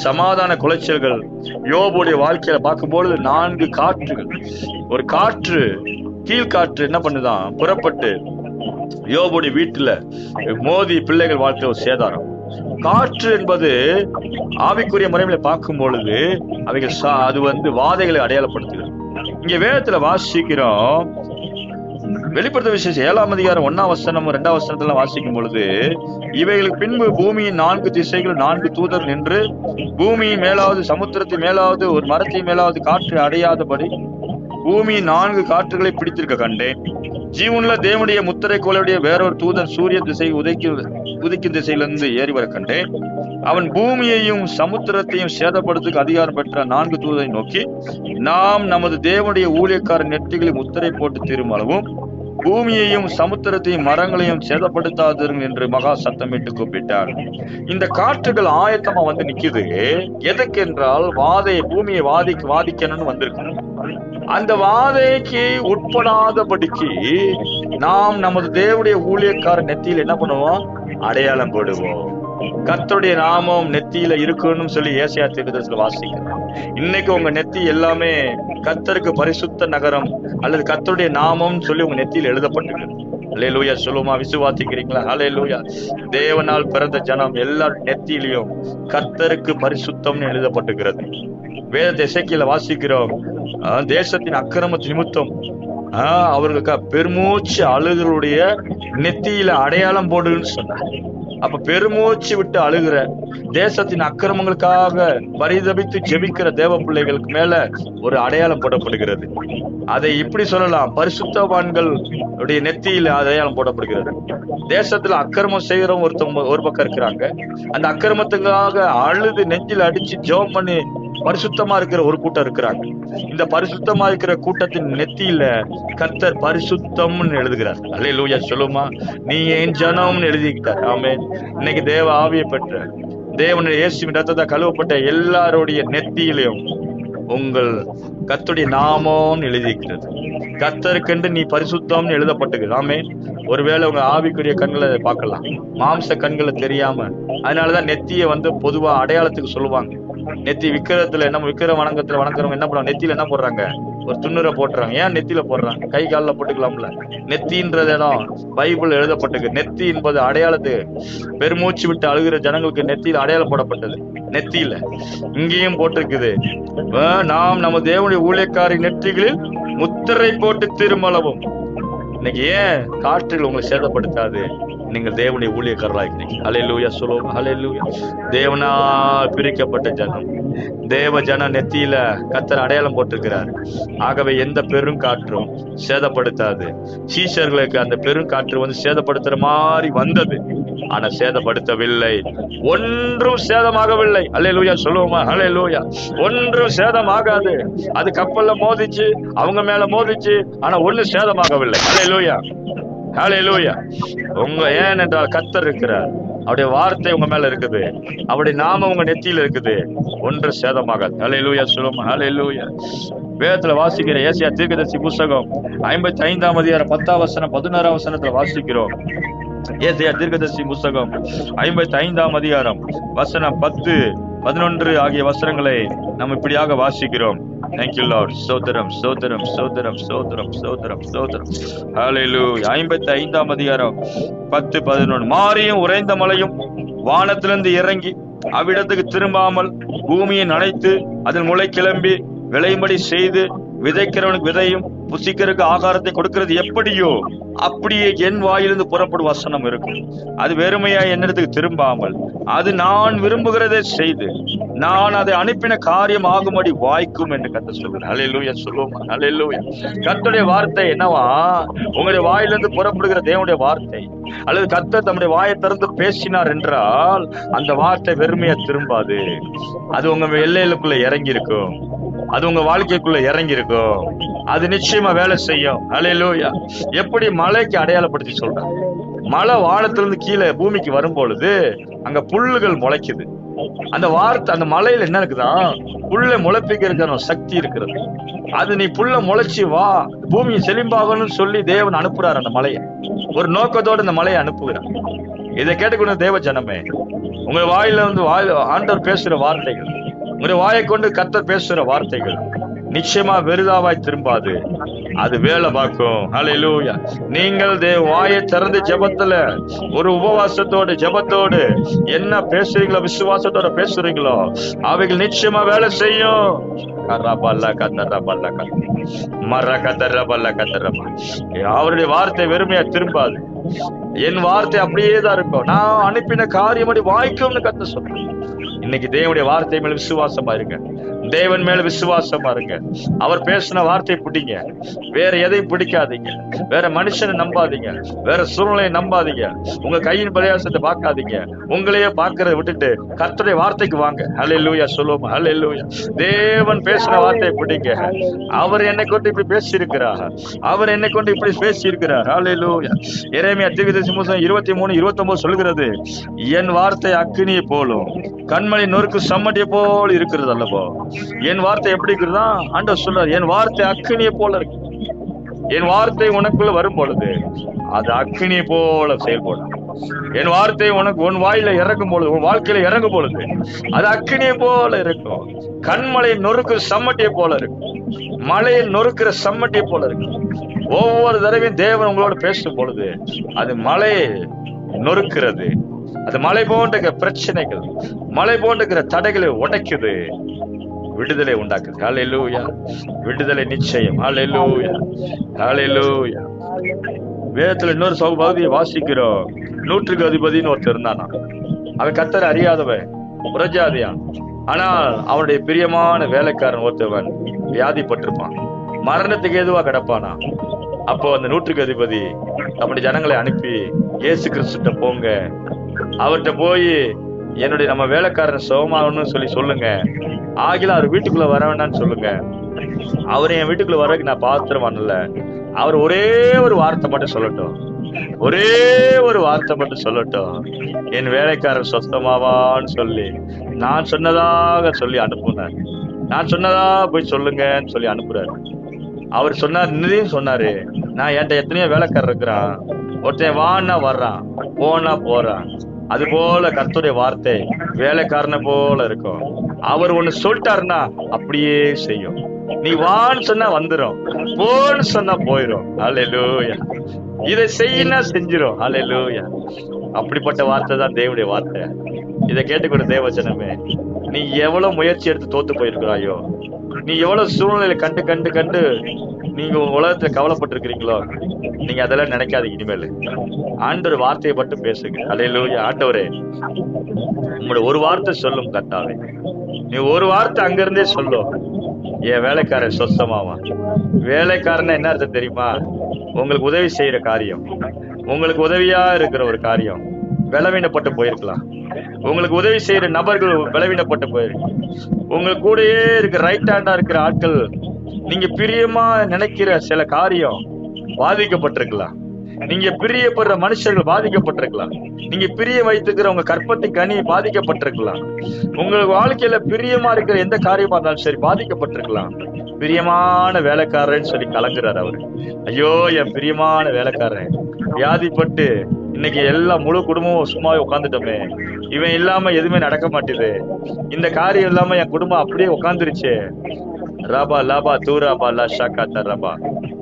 சமாதான குலைச்சல்கள். யோபுடைய வாழ்க்கையில பார்க்கும்போது 4 காற்றுகள். ஒரு காற்று, கீழ்காற்று என்ன பண்ணுதான்? புறப்பட்டு யோபுடைய வீட்டுல மோதி பிள்ளைகள் வாழ்க்கை ஒரு சேதாரம். காற்று என்பது ஆவிக்குரிய முறையில பார்க்கும் பொழுது அவைகள் அது வாதைகளை அடையாளப்படுத்துகிறது. இங்க வேதத்துல வாசிக்கிறோம், வெளிப்படுத்த விசேஷம் 7ஆம் அதிகாரம் 1ஆம் வசனம் 2ஆம் வசனத்துல வாசிக்கும் பொழுது, இவைகளுக்கு பின்பு பூமியின் 4 திசைகள் 4 தூதர் நின்று, பூமியின் மேலாவது சமுத்திரத்தின் மேலாவது ஒரு மரத்தின் மேலாவது காற்று அடையாதபடி பூமியின் 4 காற்றுகளை பிடித்திருக்க கண்டேன். ஜீவனுள்ள தேவனுடைய முத்திரை கோலுடைய வேறொரு தூதன் சூரிய திசை உதிக்கும் திசையிலிருந்து ஏறி வர கண்டேன். அவன் பூமியையும் சமுத்திரத்தையும் சேதப்படுத்துக்கு அதிகாரம் பெற்ற 4 தூதரை நோக்கி, நாம் நமது தேவனுடைய ஊழியக்கார நெற்றிகளை முத்திரை போட்டு தீருமளவும் பூமியையும் சமுத்திரத்தையும் மரங்களையும் சேதப்படுத்தாதீர்கள் என்று மகா சத்தமிட்டு கூப்பிட்டார். இந்த காற்றுகள் ஆயத்தமா வந்து நிக்குது. எதுக்கு என்றால் பூமியை வாதிக்கணும்னு வந்திருக்கு. அந்த வாதைக்கு உட்படாதபடிக்கு நாம் நமது தேவனுடைய ஊழியக்கார நெத்தியில் என்ன பண்ணுவோம்? அடையாளம் போடுவோம். கர்த்தருடைய நாமம் நெத்தியில இருக்குன்னு சொல்லி ஏசாயா தீர்க்கதரிசியில வாசிக்கிறோம். இன்னைக்கு உங்க நெத்தி எல்லாமே கர்த்தருக்கு பரிசுத்த நகரம் அல்லது கர்த்தருடைய நாமம் சொல்லி உங்க நெத்தியில் எழுதப்பட்டிருக்கு. அல்லேலூயா சொல்லுமா? விசுவாசிக்கிறீங்களா? அல்லேலூயா. தேவனால் பிறந்த ஜனம் எல்லார் நெத்தியிலையும் கர்த்தருக்கு பரிசுத்தம்னு எழுதப்பட்டிருக்கிறது. வேத எசேக்கியேல வாசிக்கிறோம், தேசத்தின் அக்கிரமத்து நிமித்தம் அவர்களுக்கு பெருமூச்சு அழுகளுடைய நெத்தியில அடையாளம் போடுன்னு சொன்னார். அப்ப பெருமூச்சு விட்டு அழுகிற, தேசத்தின் அக்கிரமங்களுக்காக பரிதபித்து ஜெபிக்கிற தேவ பிள்ளைகளுக்கு மேல ஒரு அடையாளம் போடப்படுகிறது. அதை இப்படி சொல்லலாம், பரிசுத்தவான்கள் நெத்தியில அடையாளம் போடப்படுகிறது. தேசத்துல அக்கிரமம் செய்யறவங்க ஒரு பக்கம் இருக்கிறாங்க. அந்த அக்கிரமத்துக்காக அழுது நெஞ்சில் அடிச்சு ஜெபம் பண்ணி பரிசுத்தமா இருக்கிற ஒரு கூட்டம் இருக்கிறாங்க. இந்த பரிசுத்தமா இருக்கிற கூட்டத்தின் நெத்தியில கர்த்தர் பரிசுத்தம்னு எழுதுகிறார். அல்லேலூயா சொல்லுமா? நீ என் ஜனம்னு எழுதிக்கிட்டார். ஆமென். இன்னைக்கு தேவ ஆவியை பெற்ற தேவனுடைய இயேசுவின் ரத்தத்தால் கழுவப்பட்ட எல்லாருடைய நெத்தியிலையும் உங்கள் கர்த்தருடைய நாமம்னு எழுதிக்கிறது. கர்த்தருக்கென்று நீ பரிசுத்தம்னு எழுதப்பட்டுகிறது. ஆமென். ஒருவேளை உங்க ஆவிக்குரிய கண்களை பார்க்கலாம், மாம்ச கண்களை தெரியாம. அதனாலதான் நெத்தியை பொதுவா அடையாளத்துக்கு சொல்லுவாங்க. நெத்தி விக்கிரத்துல நம்ம விக்கிர வணக்கத்துல வணங்குறவங்க என்ன பண்ணுவாங்க? நெத்தியில என்ன போடுறாங்க? ஒரு துண்ணுரை போட்டுறாங்க. ஏன் நெத்தியில போடுறாங்க? கை காலில் போட்டுக்கலாம்ல. நெத்தின்றது இடம் பைபிள் எழுதப்பட்டிருக்கு. நெத்தி என்பது அடையாளத்து பெருமூச்சு விட்டு அழுகிற ஜனங்களுக்கு நெத்தியில அடையாளம் போடப்பட்டது. நெத்தியில இங்கேயும் போட்டிருக்குது, நாம் நம்ம தேவனுடைய ஊழியக்காரி நெற்றிகளில் முத்திரை போட்டு திருமளவும். இன்னைக்கு ஏன் காற்றுகள் உங்களை சேதப்படுத்தாது? நீங்கள் தேவனுடைய ஊழியக்காரர்களாக இருக்கிறீங்க. ஹல்லேலூயா சொல்லுவோம். ஹல்லேலூயா. தேவனால் பிரிக்கப்பட்ட ஜனம், தேவ ஜன நெத்தியில கர்த்தர் அடையாளம் போட்டிருக்கிறார். ஆகவே எந்த பெரும் காற்றும் சேதப்படுத்தாது. சீஷர்களுக்கு அந்த பெரும் காற்று சேதப்படுத்துற மாதிரி வந்தது, ஆனா சேதப்படுத்தவில்லை. ஒன்றும் சேதமாகவில்லை. ஹல்லேலூயா சொல்லுவோமா? ஹல்லேலூயா. ஒன்றும் சேதமாகாது. அது கப்பல்ல மோதிச்சு, அவங்க மேல மோதிச்சு, ஆனா ஒண்ணு சேதமாகவில்லை. ஹல்லேலூயா. ஹல்லேலூயா. ஏனென்றால் கர்த்தர் இருக்கிறார், அவருடைய வார்த்தை உங்க மேல இருக்குது, அவருடைய நாமம் உங்க நெத்தியில இருக்குது. ஒன்று சேதமாகாது. ஹல்லேலூயா சொல்லுவோமா? ஹல்லேலூயா. வேதத்துல வாசிக்கிற ஏசாயா தீர்க்கதரிசி புத்தகம் 55ஆம் அதிகாரம் 10ஆம் வசனம் 11ஆம் வசனத்துல வாசிக்கிறோம். ஏசாயா தீர்க்கதரிசி புத்தகம் 55ஆம் அதிகாரம் வசனம் 10, 11 ஆகிய வசனங்களை நம்ம இப்படியாக வாசிக்கிறோம். Thank you Lord. சோதரம் சோதரம் சோதரம் சோதரம் சோதரம் சோதரம். ஹல்லேலூயா. 55ஆம் அதிகாரம் 10, 11. மாரியும் உறைந்த மலையும் வானத்திலிருந்து இறங்கி அவ்விடத்துக்கு திரும்பாமல் பூமியை நனைத்து அதில் முளை கிளம்பி விளையும்படி செய்து விதைக்கிறவனுக்கு விதையும் புசிக்கிறதுக்கு ஆகாரத்தை கொடுக்கிறது எப்படியோ அப்படியே என் வாயிலிருந்து புறப்படும் வசனம் இருக்கும். அது வெறுமையா என்னிடத்துக்கு திரும்பாமல் அது நான் விரும்புகிறதை செய்து நான் அதை அனுப்பின காரியம் ஆகும்படி வாய்க்கும் என்று கர்த்தர் சொல்கிறார். ஹல்லேலூயா சொல்லுவோம். ஹல்லேலூயா. கர்த்தருடைய வார்த்தை என்னவா? உங்களுடைய வாயிலிருந்து புறப்படுகிற தேவனுடைய வார்த்தை அல்லது கர்த்தர் தம்முடைய வாயை திறந்து பேசினார் என்றால் அந்த வார்த்தை வெறுமையா திரும்பாது. அது உங்க எல்லைகளுக்குள்ள இறங்கி இருக்கும், அது உங்க வாழ்க்கைக்குள்ள இறங்கி இருக்கும், அது நிச்சயமா வேலை செய்யும். ஹல்லேலூயா. எப்படி மலைக்கு அடையாளப்படுத்தி சொல்றாங்க? மலை வானத்திலிருந்து கீழே பூமிக்கு வரும் பொழுது அங்க புல்லுகள் முளைக்குது. அந்த வார்த்தை, அந்த மலையில என்ன இருக்குதான்? புல்லை முளைப்பிக்கிற சக்தி இருக்கிறது. அது நீ புல்ல முளைச்சி வா, பூமியை செழிம்பாகணும்னு சொல்லி தேவன் அனுப்புறாரு. அந்த மலையை ஒரு நோக்கத்தோடு இந்த மலையை அனுப்புகிறார். இதை கேட்டுக்கொண்டு தேவ ஜனமே, உங்க வாயில ஆண்டவர் பேசுற வார்த்தைகள், உங்களுடைய வாயை கொண்டு கர்த்தர் பேசுற வார்த்தைகள் நிச்சயமா வெறுதாவாய் திரும்பாது, அது வேலை பார்க்கும். ஹல்லேலூயா. நீங்கள் வாயை திறந்து ஜெபத்துல ஒரு உபவாசத்தோடு ஜெபத்தோடு என்ன பேசுறீங்களோ, விசுவாசத்தோட பேசுறீங்களோ, அவைகள் நிச்சயமா வேலை செய்யும். அவருடைய வார்த்தை வெறுமையா திரும்பாது. என் வார்த்தை அப்படியே தான் இருக்கும். நான் அனுப்பின காரியம் அப்படி வாய்க்கும்னு கர்த்தர் சொல்றேன். இன்னைக்கு தேவனுடைய வார்த்தை மேல விசுவாசமா இருங்க. தேவன் மேல விசுவாசமா இருங்க. அவர் பேசின வார்த்தை பிடிங்க. வேற எதையும் பிடிக்காதீங்க. வேற மனுஷனை நம்பாதீங்க. வேற சூழ்நிலையை நம்பாதீங்க. உங்க கையின் பிரயாசத்தை பார்க்காதீங்க. உங்களையே பார்க்கறத விட்டுட்டு கர்த்தருடைய வார்த்தைக்கு வாங்க. ஹல்லேலூயா சொல்லுவோம். ஹல்லேலூயா. தேவன் பேசின வார்த்தையை பிடிங்க. அவர் என்னை கொண்டு இப்படி பேசி இருக்கிறார். அவர் என்னை கொண்டு இப்படி பேசி இருக்கிறார். ஹல்லேலூயா. எரேமியா தீர்க்கதரிசி 23:29 சொல்லுகிறது, என் வார்த்தை அக்கினியை போலும் கண்மணி நொறுக்கு சம்மட்டியை போல் இருக்கிறது அல்லவோ. என் வார்த்தை எப்படி இருக்குதா? ஆண்டவர் சொல்றார், என் வார்த்தை அக்கினியை போல இருக்கு. என் வார்த்தை உனக்குள்ள வரும் பொழுது அது அக்கினியை போல செயல்படும். என் வார்த்தை உனக்கு உன் வாயில இறங்கும் பொழுது, உன் வாழ்க்கையில இறங்கும் பொழுது அது அக்கினியை போல இருக்கும். கண்மலை நொறுக்குற சம்மட்டியை போல இருக்கும். மலையை நொறுக்கிற சம்மட்டியை போல இருக்கும். ஒவ்வொரு தடவையும் தேவன் உங்களோட பேசும் பொழுது அது மலையை நொறுக்கிறது. அது மலை போன்ற பிரச்சனைகள், மலை போன்ற தடைகளை உடைக்குது, விடுதலை உண்டாக்குது. ஹல்லேலூயா. விடுதலை நிச்சயம். ஹல்லேலூயா. ஹல்லேலூயா. வேதத்துல இன்னொரு பகுதியை வாசிக்கிறோம். 100க்கு அதிபதினு ஒருத்தர் இருந்தானா. அவன் கர்த்தரை அறியாதவன், புறஜாதியான். ஆனால் அவனுடைய பிரியமான வேலைக்காரன் ஒருத்தவன் வியாதிப்பட்டிருப்பான், மரணத்துக்கு ஏதுவா கிடப்பானா. அப்போ அந்த 100க்கு அதிபதி அப்படி ஜனங்களை அனுப்பி, இயேசு கிறிஸ்துட்ட போங்க, அவர்கிட்ட போய் என்னுடைய நம்ம வேலைக்காரன் சுகமாகணும்னு சொல்லுங்க, ஆகில அவர் வீட்டுக்குள்ள வர வேண்டாம்னு சொல்லுங்க. அவர் என் வீட்டுக்குள்ள வரக்கு நான் பாத்திரமானல. அவர் ஒரே ஒரு வார்த்தை மட்டும் சொல்லட்டும், ஒரே ஒரு வார்த்தை மட்டும் சொல்லட்டும், என் வேலைக்காரன் சொத்தமாவான்னு சொல்லி நான் சொன்னதாக சொல்லி அனுப்புனார். நான் சொன்னதா போய் சொல்லுங்கன்னு சொல்லி அனுப்புறாரு. அவர் சொன்னார், இன்னதையும் சொன்னாரு, நான் என்கிட்ட எத்தனையோ வேலைக்காரர் இருக்கிறான், ஒருத்தன் வான்னா வர்றான், போனா போறான். அது போல கர்த்தருடைய வார்த்தை வேலைக்காரனை போல இருக்கும். அவர் ஒண்ணு சொல்லிட்டாருன்னா அப்படியே செய்யும். நீ வான்னு சொன்னா வந்துரும், போன்னு சொன்னா போயிரும். ஹல்லேலூயா. இதை செய்யினா செஞ்சிரும். ஹல்லேலூயா. அப்படிப்பட்ட வார்த்தை தான் தேவனுடைய வார்த்தை. இதை கேட்டுக்கொண்டு தேவஜனமே, நீ எவ்வளவு முயற்சி எடுத்து தோத்து போயிருக்கிறாயோ, நீ எவ்வளவு சூழ்நிலையில கண்டு கண்டு கண்டு நீங்க உலகத்துல கவலைப்பட்டு இருக்கிறீங்களோ, நீங்க அதெல்லாம் நினைக்காதீங்க. இனிமேல் ஆண்டவர் வார்த்தையை மட்டும் பேசுங்க. ஹல்லேலூயா. ஆண்டவரே, உங்களோட ஒரு வார்த்தை சொல்லும் கர்த்தாவே. நீ ஒரு வார்த்தை அங்க இருந்தே சொல்லும், என் வேலைக்காரன் சொஸ்தமாவான். வேலைக்காரன் என்ன அர்த்தம் தெரியுமா? உங்களுக்கு உதவி செய்யற காரியம், உங்களுக்கு உதவியா இருக்கிற ஒரு காரியம் பலவீனப்பட்டு போயிருக்கலாம். உங்களுக்கு உதவி செய்யற நபர்கள் பலவீனப்பட்டு போயிருக்கு. உங்களுக்கு கூடயே இருக்க ரைட் ஹேண்டா இருக்கிற ஆட்கள், நீங்க பிரியமா நினைக்கிற சில காரியம் பாதிக்கப்பட்டிருக்கலாம். நீங்க பிரியப்படுற மனுஷர்கள் பாதிக்கப்பட்டிருக்கலாம். நீங்க பிரிய வைத்துக்கிற உங்க கற்பத்தை கனி பாதிக்கப்பட்டிருக்கலாம். உங்களுக்கு வாழ்க்கையில பிரியமா இருக்கிற எந்த காரியமா இருந்தாலும் சரி பாதிக்கப்பட்டிருக்கலாம். பிரியமான வேலைக்காரன்னு சொல்லி கலங்குறாரு அவரு. ஐயோ, என் பிரியமான வேலைக்காரன் வியாதிப்பட்டு இன்னைக்கு எல்லா முழு குடும்பமும் சும்மா உட்காந்துட்டோமே, இவன் இல்லாம எதுவுமே நடக்க மாட்டேது, இந்த காரியம் இல்லாம என் குடும்பம் அப்படியே உட்காந்துருச்சு. ரபா லாபா தூராபா லா ஷாக்கா தரபா.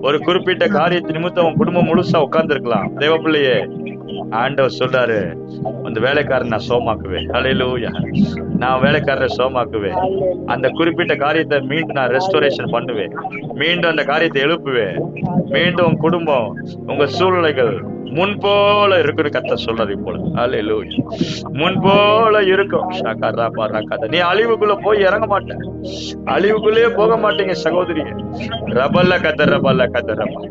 ஒரு குறிப்பிட்ட காரியத்து நிமித்தம் உன் குடும்பம் முழுசா உட்கார்ந்து இருக்கலாம். தேவ பிள்ளையே, ஆண்டவர் சொல்றாரு, அந்த வேலைக்காரன் நான் சோமாக்குவேன். ஹல்லேலூயா. நான் வேலைக்காரரை சோமாக்குவேன். அந்த குறிப்பிட்ட காரியத்தை மீண்டும் நான் ரெஸ்டோரேஷன் பண்ணுவேன். மீண்டும் அந்த காரியத்தை எழுப்புவேன். மீண்டும் உங்க குடும்பம், உங்க சூழ்நிலைகள் முன் போல இருக்குன்னு கர்த்தர் சொல்றது போல. ஹல்லேலூயா. முன் போல இருக்கும். நீ அழிவுக்குள்ள போய் இறங்க மாட்டேன், அழிவுக்குள்ளே போக மாட்டீங்க சகோதரி. ரபல்ல கத்தர் ரபல்ல கத்தர் ரபா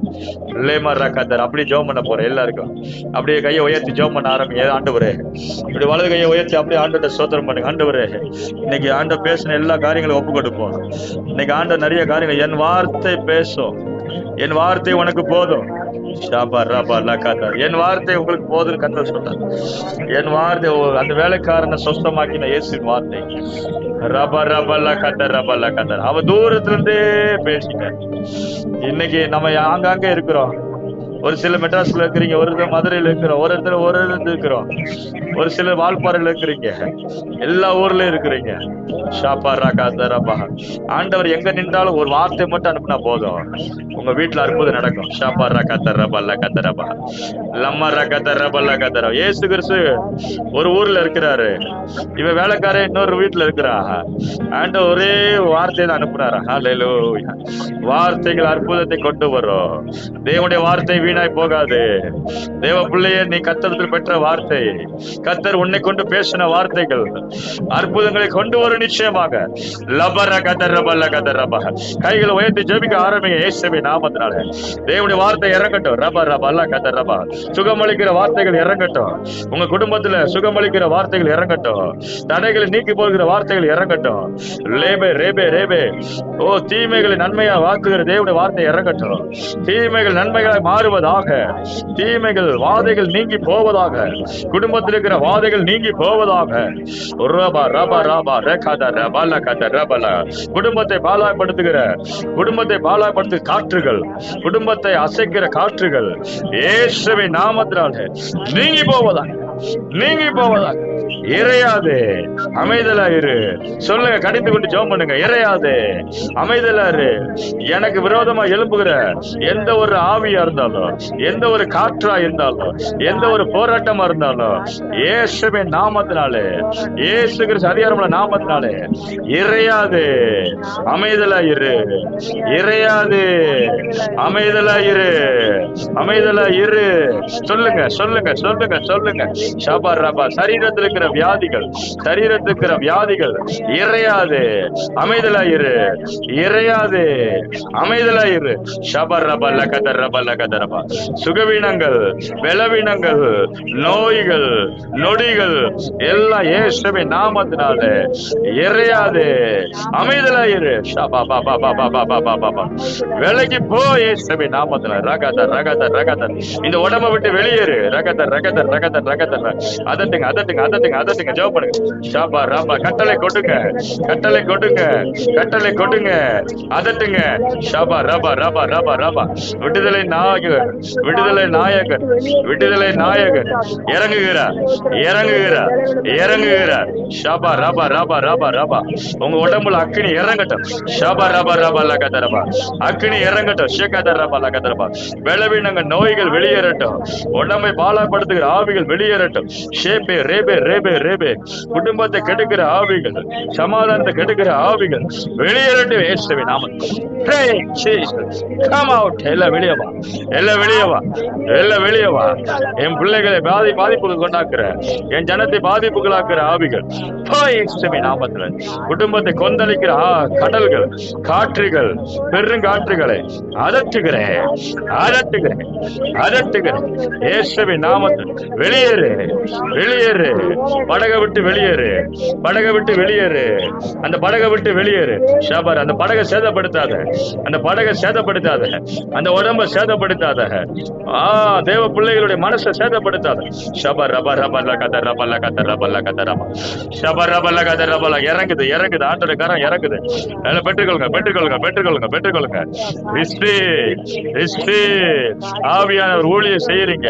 லேமர் கத்தர். அப்படி ஜெபம் பண்ண போறேன். எல்லாருக்கும் அப்படியே கையை உயர்த்தி ஜெபம் பண்ண ஆரம்பிங்க. ஆண்டவரே, இப்படி வலது கையை உயர்த்தி அப்படியே ஆண்டவர்கிட்ட ஸ்தோத்திரம் பண்ணுங்க. ஆண்டவரே, இன்னைக்கு ஆண்டவர் பேசின எல்லா காரியங்களும் ஒப்பு கொடுப்போம். இன்னைக்கு ஆண்டவர் நிறைய காரியங்கள், என் வார்த்தை பேசும், என் வார்த்தை உனக்கு போதும். என் வார்த்தை உங்களுக்கு போதுன்னு கர்த்தர் சொல்றார். என் வார்த்தை அந்த வேலைக்காரனை சொஸ்தமாக்கின இயேசுவின் வார்த்தை. ரபா ரபல்லா கத்தர் ரபல்லா கத்தர். அவ தூரத்துல இருந்தே பேசிட்டேன். இன்னைக்கு நம்ம ஆங்காங்க இருக்கிறோம். ஒரு சில மெட்ராஸ்ல இருக்கிறீங்க, ஒரு இடத்துல மதுரையில இருக்கிறோம், ஒரு இடத்துல ஒரு இடத்துல இருக்கிறோம், ஒரு சிலர் வால்பாறையில இருக்கிறீங்க, எல்லா ஊர்லயும் இருக்கிறீங்க. ஷாப்பா ராகா தரபா. ஆண்டவர் எங்க நின்றாலும் ஒரு வார்த்தை மட்டும் அனுப்புனா போதும், உங்க வீட்டுல அற்புதம் நடக்கும். ஷாப்பா ராகா தரபல்ல கத்தரபா லம்மா ராகா தரபல்ல கத்தர. ஏசு கிறிஸ்து ஒரு ஊர்ல இருக்கிறாரு, இவன் வேலைக்காரன் இன்னொரு வீட்டுல இருக்கிறா. ஆண்டவர் ஒரே வார்த்தை தான் அனுப்புனாரா. ஹல்லேலூயா. வார்த்தைகள் அற்புதத்தை கொண்டு வரும். தேவனுடைய வார்த்தை வீணாய் போகாது. தேவ பிள்ளையே, நீ கத்தரத்தில் பெற்ற வார்த்தை, கத்தர் உன்னை கொண்டு பேசின வார்த்தைகள் அற்புதங்களை கொண்டு வரும் நிச்சயமாக. லபர கதரபல்ல கதரபா. கைகளை உயர்த்தி ஜெபிக்க ஆரம்பிங்க இயேசுவின் நாமத்தினால. தேவனுடைய வார்த்தை இறங்கட்டும். ரப ரபல்ல கதரபா. சுகமளிக்கிற வார்த்தைகள் இறங்கட்டும். உங்க குடும்பத்துல சுகமளிக்கிற வார்த்தைகள் இறங்கட்டும். தடைகளை நீக்கி போகிற வார்த்தைகள் இறங்கட்டும். லேபே ரேபே ரேபே. ஓ, தீமைகளை நன்மையா வாக்குகிற தேவனுடைய வார்த்தை இறங்கட்டும். தீமைகள் நன்மைகளை மாறுவதாக, தீமைகள் வாதைகள் நீங்கி போவதாக, குடும்பத்தில் இருக்கிற வாதைகள் நீங்கி போவதாக. ரபா ரபா ரபா ரேகாதா ரபல கத ரபல. குடும்பத்தை பாலாப்படுத்துகிற, குடும்பத்தை பாலாப்படுத்து காற்றுகள், குடும்பத்தை அசைக்கிற காற்றுகள் இயேசுவின் நாமத்தினாலே நீங்கி போவதாக, நீங்கி போவதாக. இறையாது, அமைதலா இரு. சொல்லுங்க, கடிந்து கொண்டு ஜெபம் பண்ணுங்க. இறையாது, அமைதலா இரு. எனக்கு விரோதமா எழுப்புகிற எந்த ஒரு ஆவியா இருந்தாலும், எந்த ஒரு காற்றா இருந்தாலும், எந்த ஒரு போராட்டமா இருந்தாலும், இயேசுவின் நாமத்தினாலே, இயேசு கிறிஸ்து அதிகாரமுள்ள நாமத்தினாலே இறையாது, அமைதலா இரு. இறையாது, அமைதலா இரு. அமைதலா இரு. சொல்லுங்க சொல்லுங்க சொல்லுங்க சொல்லுங்க. ஷபா ரபா. சரீரத்தில் இருக்கிற வியாதிகள், சரீரத்தில் இருக்கிற வியாதிகள் இறையாது, அமைதலா இரு. இறையாது, அமைதலா இரு. ஷபா ரபா லகத ரபா லகத ரபா. சுகவீனங்கள், பலவீனங்கள், நோய்கள், நொடிகள் எல்லாம் இயேசுவின் நாமத்தினாலே இறையாது, அமைதலா இரு. ஷபா பா பா பா பா பா பா பா பா. விலகி போ இயேசுவின் நாமத்தினால. ரகத ரகத ரகத. இந்த உடம்பை விட்டு வெளியேறு. ரகத ரகத ரகத ரகத. அதட்டுங்க அதட்டுங்க அதட்டுங்க அதட்டுங்க. ஜெபம் பண்ணுங்க. ஷாபா ராபா. கட்டளை கொடுங்க, கட்டளை கொடுங்க, கட்டளை கொடுங்க. அதட்டுங்க. ஷாபா ராபா ராபா ராபா ராபா. விடுதலை நாயகர், விடுதலை நாயகர், விடுதலை நாயகர் இறங்குகிறார், இறங்குகிறார், இறங்குகிறார். ஷாபா ராபா ராபா ராபா ராபா. உங்க உடம்புல அக்கினி இறங்கட்டும். ஷாபா ராபா ராபா லகதரபா. அக்கினி இறங்கட்டும். ஷேகதர் ராபா லகதரபா. பலவீனங்கள், நோய்கள் வெளியேறட்டும். உடம்பை பாலாப்படுத்துகிற ஆவிகள் வெளியேறட்டும். ஷேபே ரேபே ரேபே ரேபே. குடும்பத்தை கெடுக்கிற ஆவிகள், சமாதானத்தை கெடுக்கிற ஆவிகள் வெளியேறட்டும் இயேசுவின் நாமத்தில். Pray Jesus. Come out. எல்லாம் வெளியே வா, எல்லாம் வெளியே வா, எல்லாம் வெளியே வா. என் பிள்ளைகளை பாதிப்புக்கு கொண்டாக்குற, என் ஜனத்தை பாதிப்புகளாக்குற ஆவிகள் இயேசுவின் நாமத்தில். குடும்பத்தை கொந்தளிக்கிற கடல்கள், காற்றுகள், பெருங்காற்றுகளை அதட்டுகிறேன், அதட்டுகிறேன், அதட்டுகிறேன் இயேசுவின் நாமத்தில். வெளியேறு, வெளியேறு. படகை விட்டு வெளியேறு, படகை விட்டு வெளியேறு. அந்த படகை விட்டு வெளியேறு. ஷாபார். அந்த படகை சேதப்படுத்தாத, அந்த படகை சேதப்படுத்தாத, அந்த உடம்பை சேதப்படுத்தாத. தேவ பிள்ளைகளுடைய மனசை சேதப்படுத்தாத. ஷபர் ரபா ரபல்ல கதர் ரபல்ல கதர் ரபல்ல கதர் ரபா. ஷபர் ரபல்ல கதர் ரபல்ல. இறங்குது, இறங்குது. ஆண்டோட கரம் இறங்குது. பெற்றுக்கொள்ளுங்க, பெற்றுக்கொள்ளுங்க, பெற்றுக்கொள்ளுங்க, பெற்றுக்கொள்ளுங்க. ஆவியானவர் ஊழியம் செய்யறீங்க.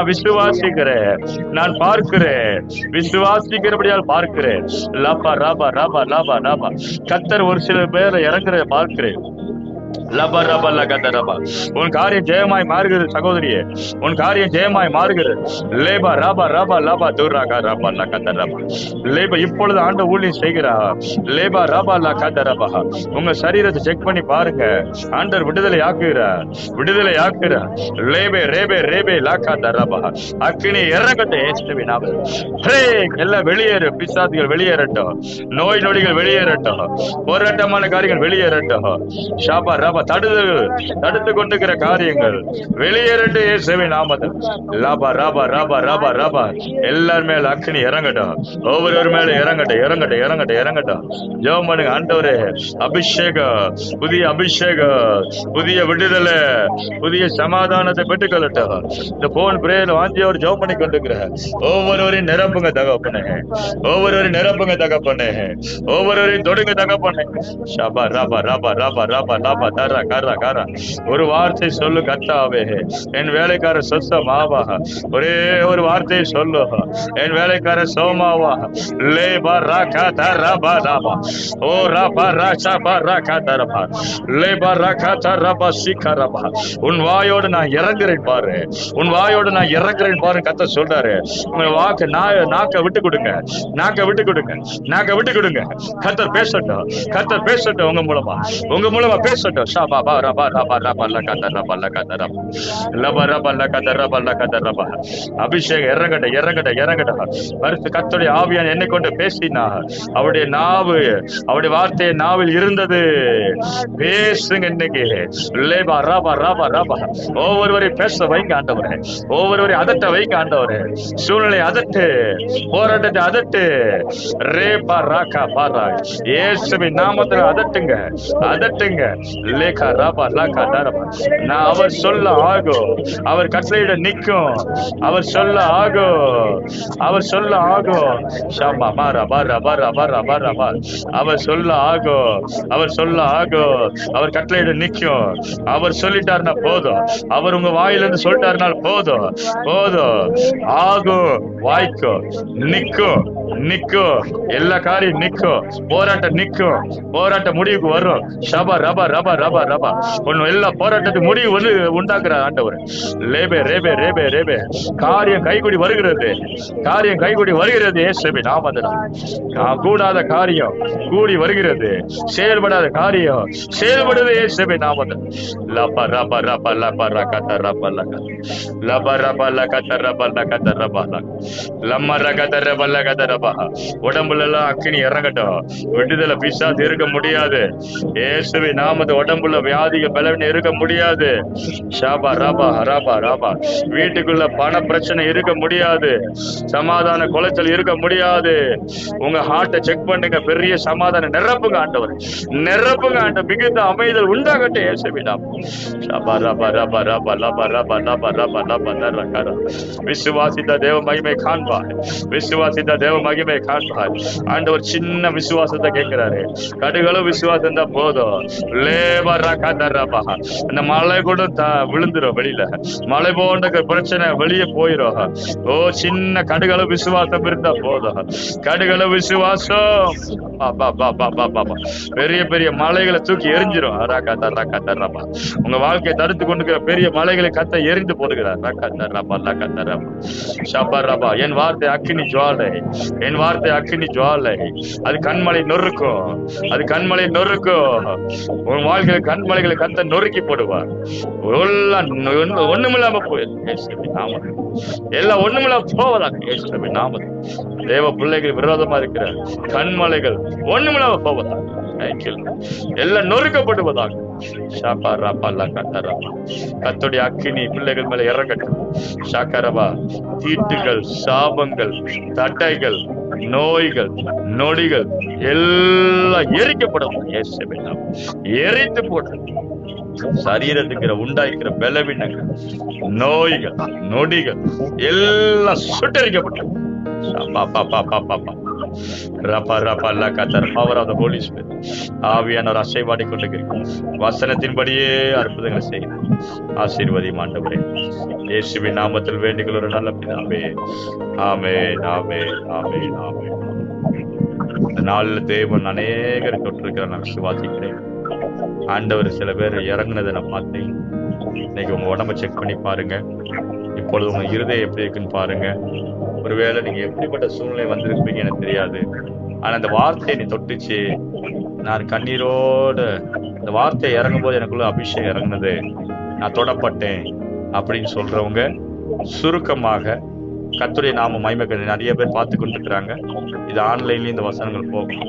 விசுவாசிக்கிறேன், நான் பார்க்கிறேன், விசுவாசிக்கிறபடியால் பார்க்கிறேன். Lava Rafah Rafah lava lava. கத்தர் ஒரு சில பேரை இறங்குற பார்க்கிறேன். உன் காரியம் ஜெயமாய் மாறுகிறது சகோதரியே, உன் காரியம் ஜெயமாய் மாறுகிறது. லேபா ராபா ராபா லாபா தூராகா ராபா லா கதரபா. லேபா. இப்பொழுது ஆண்ட ஊழியம் செய்கிறா. லேபா ராபா லா கதரபா. உங்க சரீரத்தை செக் பண்ணி பாருங்க. ஆண்டர் விடுதலை ஆக்குகிறார், விடுதலை ஆக்குகிறார். லேபே ரேபே ரேபே லா கதரபா. அக்கினி இறங்கட்டும் இயேசுவின் நாமத்தில். எல்லாம் வெளியேறு. பிசாசுகள் வெளியேறட்டும், நோய் நொடிகள் வெளியேறட்டும், போராட்டமான காரியங்கள் வெளியேறட்டும். ஷாபா ராபா. தடுத்து கொண்டிருக்கிற காரியங்கள் வெளியேறட்டும் இயேசுவின் நாமத்தில். லாபா ராபா ராபா ராபா ராபா. எல்லார் மேல அக்கினி இறங்கட்டும், ஒவ்வொரு மேல இறங்கட்டும், இறங்கட்டும், இறங்கட்டும், இறங்கட்டும். ஜெபம் பண்ணுங்க. ஆண்டவரே, அபிஷேகம், புதிய அபிஷேகம், புதிய விடுதலை, புதிய சமாதானத்தை பெற்றுக்கொள்ளட்டும். இந்த போன் பிரேயர் வாஞ்சியோர் ஜெபம் பண்ணி கொண்டிருக்கிற ஒவ்வொருவரையும் நிரப்புங்க தகப்பனே, ஒவ்வொருவரையும் நிரப்புங்க தகப்பனே, ஒவ்வொருவரையும் தொடுங்க தகப்பனே. ஷாபா ராபா ராபா ராபா ராபா லாபா தர கர கர. ஒரு வார்த்தை சொல்லு கர்த்தாவே, என் வேலைக்கார சொஸ்தமாவா. ஒரே ஒரு வார்த்தையை சொல்லு, என் வேலைக்கார சோமாவா. லே பரா தரபா ரபா. ஓ ரபா ரா பரா தரபா. லே பரா தரபா சிக்கரபா. உன் வாயோடு நான் இறங்குறேன் பாரு, உன் வாயோடு நான் இறங்குறேன் பாரு. கர்த்தர் சொல்றாரு, உங்க வாக்கு நாக்க விட்டு கொடுங்க, நாக்க விட்டு கொடுங்க, நாக்க விட்டு கொடுங்க. கர்த்தர் பேசட்டும், கர்த்தர் பேசட்டும். உங்க மூலமா பேசட்டும். ஷாபா பா ரபா ரபா ரபா லகத ரபா லகத ரபா லபா ரபா லகத ரபா லகத ரபா. அபிஷேகம் இறங்கட்ட இறங்கட்ட இறங்கட்ட. பரிசுத்த கர்த்தருடைய ஆவியானவர் என்னை கொண்டு பேசினா, அவருடைய நாவு, அவருடைய வார்த்தை நாவில் இருந்தது. பேசுங்க இன்னைக்கு. லேபா ரபா ரபா ரபா. ஒவ்வொருவரை பேச வைங்க ஆண்டவரே, ஒவ்வொருவரை அதட்ட வைங்க ஆண்டவரே. சூழ்நிலை அதட்டு, போராட்டத்தை அதட்டு. ரேபா ராகா பாரா. இயேசுவின் நாமத்தில் அதட்டுங்க, அதட்டுங்க. லேகா ரபா லாகா தரபா. நான் அவர் சொல்ல ஆகும், அவர் கட்டளையிட நிற்கும். அவர் சொல்ல ஆகும், அவர் சொல்ல ஆகும். ஷாமா மாரா பாரா பாரா பாரா பாரா பா. அவர் சொல்ல ஆகும், அவர் சொல்ல ஆகும். அவர் கட்டளையிட நிற்கும். அவர் சொல்லிட்டாருன்னா போதும், அவர் உங்க வாயிலிருந்து சொல்லிட்டாருனால் போதும், போதும். ஆகும், வாய்க்கும், நிற்கும், நிற்கும். எல்லா காரியம் நிற்கும். போராட்டம் நிற்கும், போராட்ட முடிவுக்கு வரும். ஷபா ரபா ரபா ரபா ரபா. ஒன்னு எல்லா போராட்டத்துக்கு முடிவு வந்து உண்டாக்குறார் ஆண்டவர். லேபே ரேபே ரேபே ரேபே. காரியம் கைகூடி வருகிறது, காரியம் கைகூடி வருகிறது. இயேசுவின் நாமத்தில் கூடாத காரியம் கூடி வருகிறது, செயல்படாத காரியம் செயல்படுது. இயேசுவின் நாமத்தில். லபா ரபா ரபா லபா ரகத ரபா லகத லபா ரபா லகத ரபா லகத ரபா லம்ம ரகத ரபா லகத ரபா. உடம்புல எல்லாம் அக்கினி இறங்கட்டும். விடுதலை பிசாசு இருக்க முடியாது. இயேசுவின் நாமத்தில் உடம்புல வியாதிக பலவீனம் இருக்க முடியாது. ஷாபா ரபா ரபா ரபா. வீட்டுக்குள்ள பண பிரச்சனை இருக்க முடியாது, சமாதான குலைச்சல் இருக்க முடியாது. உங்க ஹார்ட்டை செக் பண்ணுங்க, பெரிய சமாதானம் நிரப்புங்க ஆண்டவர், நிரப்புங்க ஆண்டவர். மிகுந்த அமைதல் உண்டாகட்டும் இயேசுவின் நாமத்தில். ஷபா ரபா ரபா ரபா லபா ரபா லபா ரபா லபா தரகர. விசுவாசித்த தேவ மகிமை காண்பார், விசுவாசித்த தேவ மகிமை காண்பார். ஆண்டவர் சின்ன விசுவாசத்தை கேட்கிறாரு. கடுகளவு விசுவாசம் தான் போதும். லேபா ரகா தரபா. அந்த மழை கூட விழுந்துரும் வெளியில, மழை போன்ற பிரச்சனை வெளியே போயிரும். ஓ, சின்ன கடுகளவு விசுவாசம் இருந்தா போதும். கடுகளவு விசுவாசம் பெரிய பெரிய மலைகளை தூக்கி எரிஞ்சிரும். உங்க வாழ்க்கையை தடுத்து கொண்டு பெரிய மலைகளை கத்த எரிந்து போடுகிறார். என் வார்த்தை அக்கினி ஜுவாலை, என் வார்த்தை அக்கினி ஜுவாலை. அது கண்மலை நொறுக்கும், அது கண்மலை நொறுக்கும். உன் வாழ்க்கையில கண்மலைகளை கத்த நொறுக்கி போடுவார். ஒண்ணுமில்லாம போயிடும். எல்லாம் ஒண்ணுமில்லாம போவதாக இயேசுவின் நாமத்தில். தேவ பிள்ளைகள் விரோதமா இருக்கிற கண்மலைகள் ஒண்ணுமில்லாம போவதாக, எல்லாம் நொறுக்கப்படுவதாக. கர்த்தருடைய அக்கினி பிள்ளைகள் மேல இறங்கட்டும். ஷாக்கரபா. தீட்டுகள், சாபங்கள், தடைகள், நோய்கள், நொடிகள் எல்லாம் எரிக்கப்படும். எரித்து போட்டு சரீரத்துக்கிற உண்டாய்க்கிற பலவீனங்கள், நோய்கள், நொடிகள் எல்லாம் சுட்டரிக்கப்பட்டது. ஆவியானவர் அசைவாடி கொண்டிருக்கிறேன். வசனத்தின்படியே அற்புதங்களை செய்யும். ஆசீர்வதியும் ஆண்டவரே, இயேசுவின் நாமத்தில் வேண்டிக் ஒரு நல்ல பிதாவே. ஆமென், ஆமென், ஆமென், ஆமென். இந்த நாளில் தேவன் அநேகரை தொற்றிருக்கிறார். நான் விசுவாசிக்கிறேன். ஆண்டவர் சில பேர் இறங்குனதை நான் பார்த்தேன். இன்னைக்கு உங்க உடம்ப செக் பண்ணி பாருங்க. இப்பொழுது உங்க இருதயம் எப்படி இருக்குன்னு பாருங்க. ஒருவேளை நீங்க எப்படிப்பட்ட சூழ்நிலை வந்திருப்பீங்க எனக்கு தெரியாது, ஆனா அந்த வார்த்தையை நீ தொட்டுச்சு. நான் கண்ணீரோட இந்த வார்த்தை இறங்கும் போது எனக்குள்ள அபிஷேகம் இறங்குனது, நான் தொடப்பட்டேன் அப்படின்னு சொல்றவங்க சுருக்கமாக கர்த்தருடைய நாம மகிமைக்கு நிறைய பேர் பார்த்து கொண்டிருக்கிறாங்க. இது ஆன்லைன்லயும் இந்த வசனங்கள் போகும்.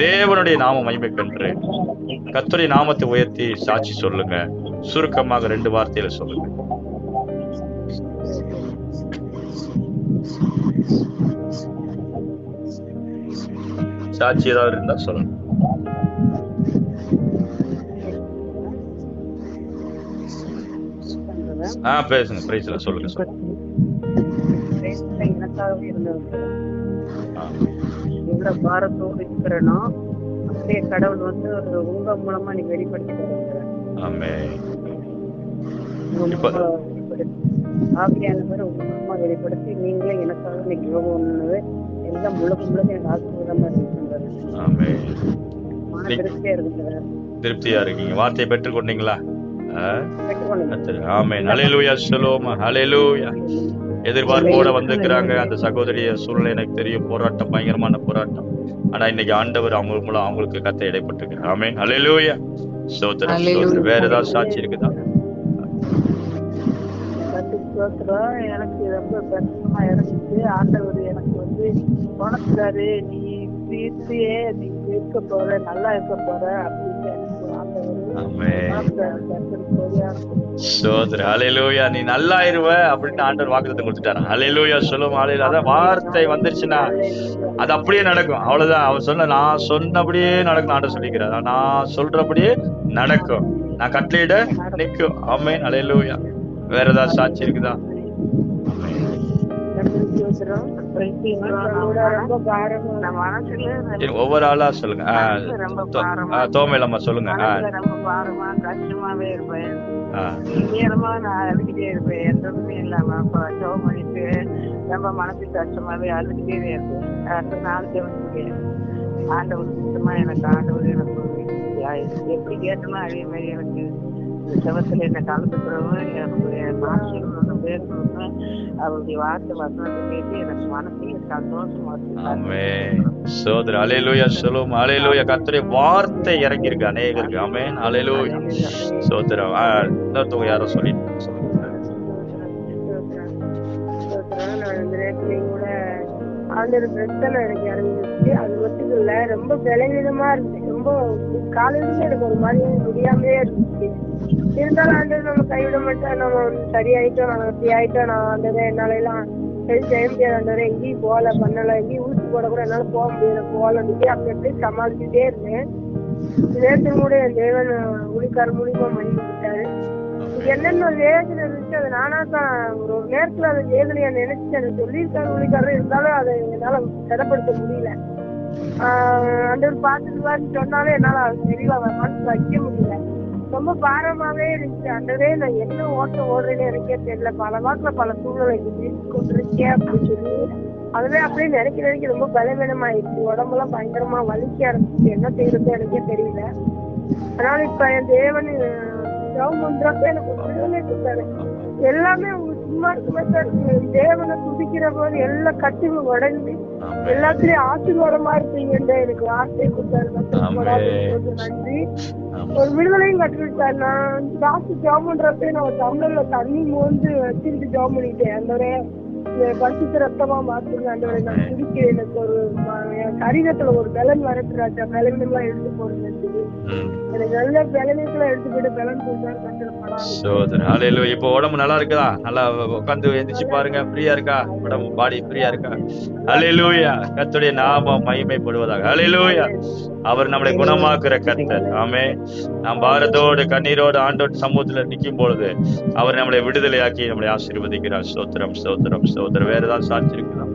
தேவனுடைய நாம மகிமைக்கென்று கர்த்தருடைய நாமத்தை உயர்த்தி சாட்சி சொல்லுங்க. சுருக்கமாக 2 வார்த்தையில சொல்லுங்க. சாட்சி ஏதாவது இருந்தா சொல்லுங்க. பேசுங்க. பிரைஸ்ல சொல்லுங்க. எவ்வளவு பாரத்தோடு இருக்கிறனோ அப்படியே கடவுள் உங்க மூலமா நீ வெளிப்படுத்தி ஆமென். ரொம்ப ஆவியானவர் உங்க அம்மா வெளிப்படுத்தி நீங்களே எனக்காக இன்னைக்கு யோகம் ஒண்ணு எல்லாம் முழுக்க முழுக்க எனக்கு ஆசீர்வாதமா இருக்குன்றாரு. ஆமென். மன திருப்தியா இருக்குங்க. திருப்தியா இருக்கீங்க. வார்த்தையை பெற்றுக்கொண்டீங்களா? பெற்றுக்கொள்ளுங்க. ஆமென். ஹல்லேலூயா. ஷலோம். ஹல்லேலூயா. எதிர்பார்ப்போட வந்திருக்கிறாங்க. அந்த சகோதரிய சூழ்நிலை எனக்கு தெரியும். போராட்டம், பயங்கரமான போராட்டம். ஆனா இன்னைக்கு ஆண்டவர் அவங்க மூலம் அவங்களுக்கு கத்தை இடைப்பட்டிருக்கிறார். ஆமென். ஹல்லேலூயா. ஸ்தோத்திரம், ஸ்தோத்திரம். வேற ஏதாவது சாட்சி இருக்குதா? ஸ்தோத்திரம். எனக்கு ரொம்ப கஷ்டமா இருந்துச்சு. ஆண்டவர் எனக்கு குணத்துறாரு. நீ தீர்த்தியே நீ இருக்க போற, நல்லா இருக்க போற அப்படின்னு எனக்கு ஸ்தோத்திரம். ஹல்லேலூயா. நீ நல்லா இருவ அப்படின்னு ஆண்டவர் வாக்குத்தத்தம் கொடுத்துட்டாரு. ஹல்லேலூயா. சொல்லுவோம். ஹல்லேலூயா. அதான் வார்த்தை வந்துருச்சுன்னா அது அப்படியே நடக்கும். அவ்வளவுதான். அவர் சொன்ன நான் சொன்னபடியே நடக்கும். ஆண்டவர் சொல்லிக்கிறார். நான் சொல்றபடியே நடக்கும். நான் கட்டளையிட நிற்கும். ஆமென். ஹல்லேலூயா. வேற ஏதாவது சாட்சி இருக்குதா? ஒவ்வொரு ஆளா சொல்லுங்க. தோமையிலம்மா சொல்லுங்க. ரொம்ப பாரமா கஷ்டமாவே இருப்பேன். நேரமா நான் அழுகிட்டே இருப்பேன். எந்ததுமே இல்லாம ஜோம் பண்ணிட்டு ரொம்ப மனசு கஷ்டமாவே அழுகிட்டே இருப்பேன். அடுத்த நாள் முடியாது. ஆண்டவர் சுத்தமா எனக்கு ஆண்டவர் எனக்கு எப்படி கேட்டோமோ அதே மாதிரி எனக்கு செவத்துல என்ன கலந்துக்கிறவங்க என்னுடைய பாஷைகள் பேசணும்னு அவருடைய வார்த்தை வசனத்தை கேட்டு எனக்கு மனசுக்கு சந்தோஷமா சோதர ஹல்லேலூயா. சொல்லுவோம். ஹல்லேலூயா. கர்த்தருடைய வார்த்தை இறங்கி இருக்கு அநேகருக்கு. ஆமென். ஹல்லேலூயா. சோதரம். இன்னொருத்தவங்க யாரோ சொல்லிட்டு ஆண்டவர் பிரச்சனை எனக்கு இறங்கிருச்சு. அது மட்டும் இல்ல, ரொம்ப பலவீனமா இருந்துச்சு. ரொம்ப காலையில எனக்கு ஒரு மாதிரி முடியாமே இருந்துச்சு. இருந்தாலும் ஆண்டவர் நம்ம கைவிட மாட்டோம். நம்ம சரியாயிட்டோம், நாங்க இப்படி ஆயிட்டோம். நான் ஆண்டவர் என்னால எல்லாம் செய்ய முடியாது. ஆண்டவர் எங்கேயும் போகல, பண்ணல, எங்கேயும் ஊசி போட கூட என்னால போக முடியாது, போகல அப்படி எப்படி சமாளிச்சுட்டே இருந்தேன். நேற்று கூட என் தேவன் ஊழிக்கார மூலியமா மன்னிச்சுட்டாரு. என்னென்ன வேதனை இருந்துச்சு அதை நானா தான் ஒரு நேரத்துல அதை வேதனையா நினைச்சு எனக்கு சொல்லியிருக்காரு ஊழிக்காரர். இருந்தாலும் அதை என்னால திடப்படுத்த முடியல. அந்த ஒரு பார்த்துருவாருன்னு சொன்னாலும் என்னால தெரியல மனசு வைக்க முடியல. ரொம்ப பாரமாவே இருந்துச்சு. அந்தவே நான் என்ன ஓட்டம் ஓடுறேன்னு எனக்கே தெரியல. பல வாக்குல பல சூழ்நிலைக்கு தீர்த்து கொண்டிருக்கேன் அப்படின்னு சொல்லி அதுவே அப்படியே நினைக்க ரொம்ப பலவீனமாயிடுச்சு. உடம்பெல்லாம் பயங்கரமா வலிக்க ஆரம்பிச்சு. என்ன செய்யறது எனக்கே தெரியல. அதனால இப்ப என் தேவன் ஜெபம் பண்றப்ப எனக்கு விடுதலை கொடுத்தாரு. எல்லாமே சும்மா இருக்குமே சார். தேவனை துதிக்கிற போது எல்லா கட்டுகளும் உடஞ்சி எல்லாத்துலயும் ஆசீர்வாதமா இருப்பீங்கன்ற எனக்கு வார்த்தை கொடுத்தாரு. நன்றி. ஒரு விடுதலையும் கட்டுவிட்டாரு. நான் டாக்டர் ஜெபம் பண்றப்ப நான் ஒரு டம்ளர்ல தண்ணி மோந்து வச்சுட்டு ஜெபம் பண்ணிட்டேன். அந்த பரிசுத்த ரத்தமா மாத்துங்க ஆண்டவரே. நான் குடிக்கிறேன். எனக்கு ஒரு சரீரத்துல ஒரு பலன் வரட்டுறாச்சா, பலவீனம் எல்லாம் எடுத்து போடுங்க. எனக்கு நல்ல பலவீனத்துல எடுத்து போயிட்டு பலன் கொடுத்தாரு. இப்போ உடம்பு நல்லா இருக்குதா? நல்லா உட்காந்து எந்திரிச்சு பாருங்க. ஃப்ரீயா இருக்கா? உடம்பு பாடி ஃப்ரீயா இருக்கா? ஹல்லேலூயா. கர்த்தருடைய நாமம் மகிமைப்படுவதாக. ஹல்லேலூயா. அவர் நம்மளை குணமாக்குற கர்த்தர். ஆமென். நாம் பாரத்தோடு கண்ணீரோடு ஆண்டோடு சமூகத்துல நிற்கும் பொழுது அவர் நம்மளை விடுதலையாக்கி நம்மளை ஆசீர்வதிக்கிறார். ஸ்தோத்திரம், ஸ்தோத்திரம், ஸ்தோத்திரம். வேற ஏதாவது சாட்சி இருக்குதா?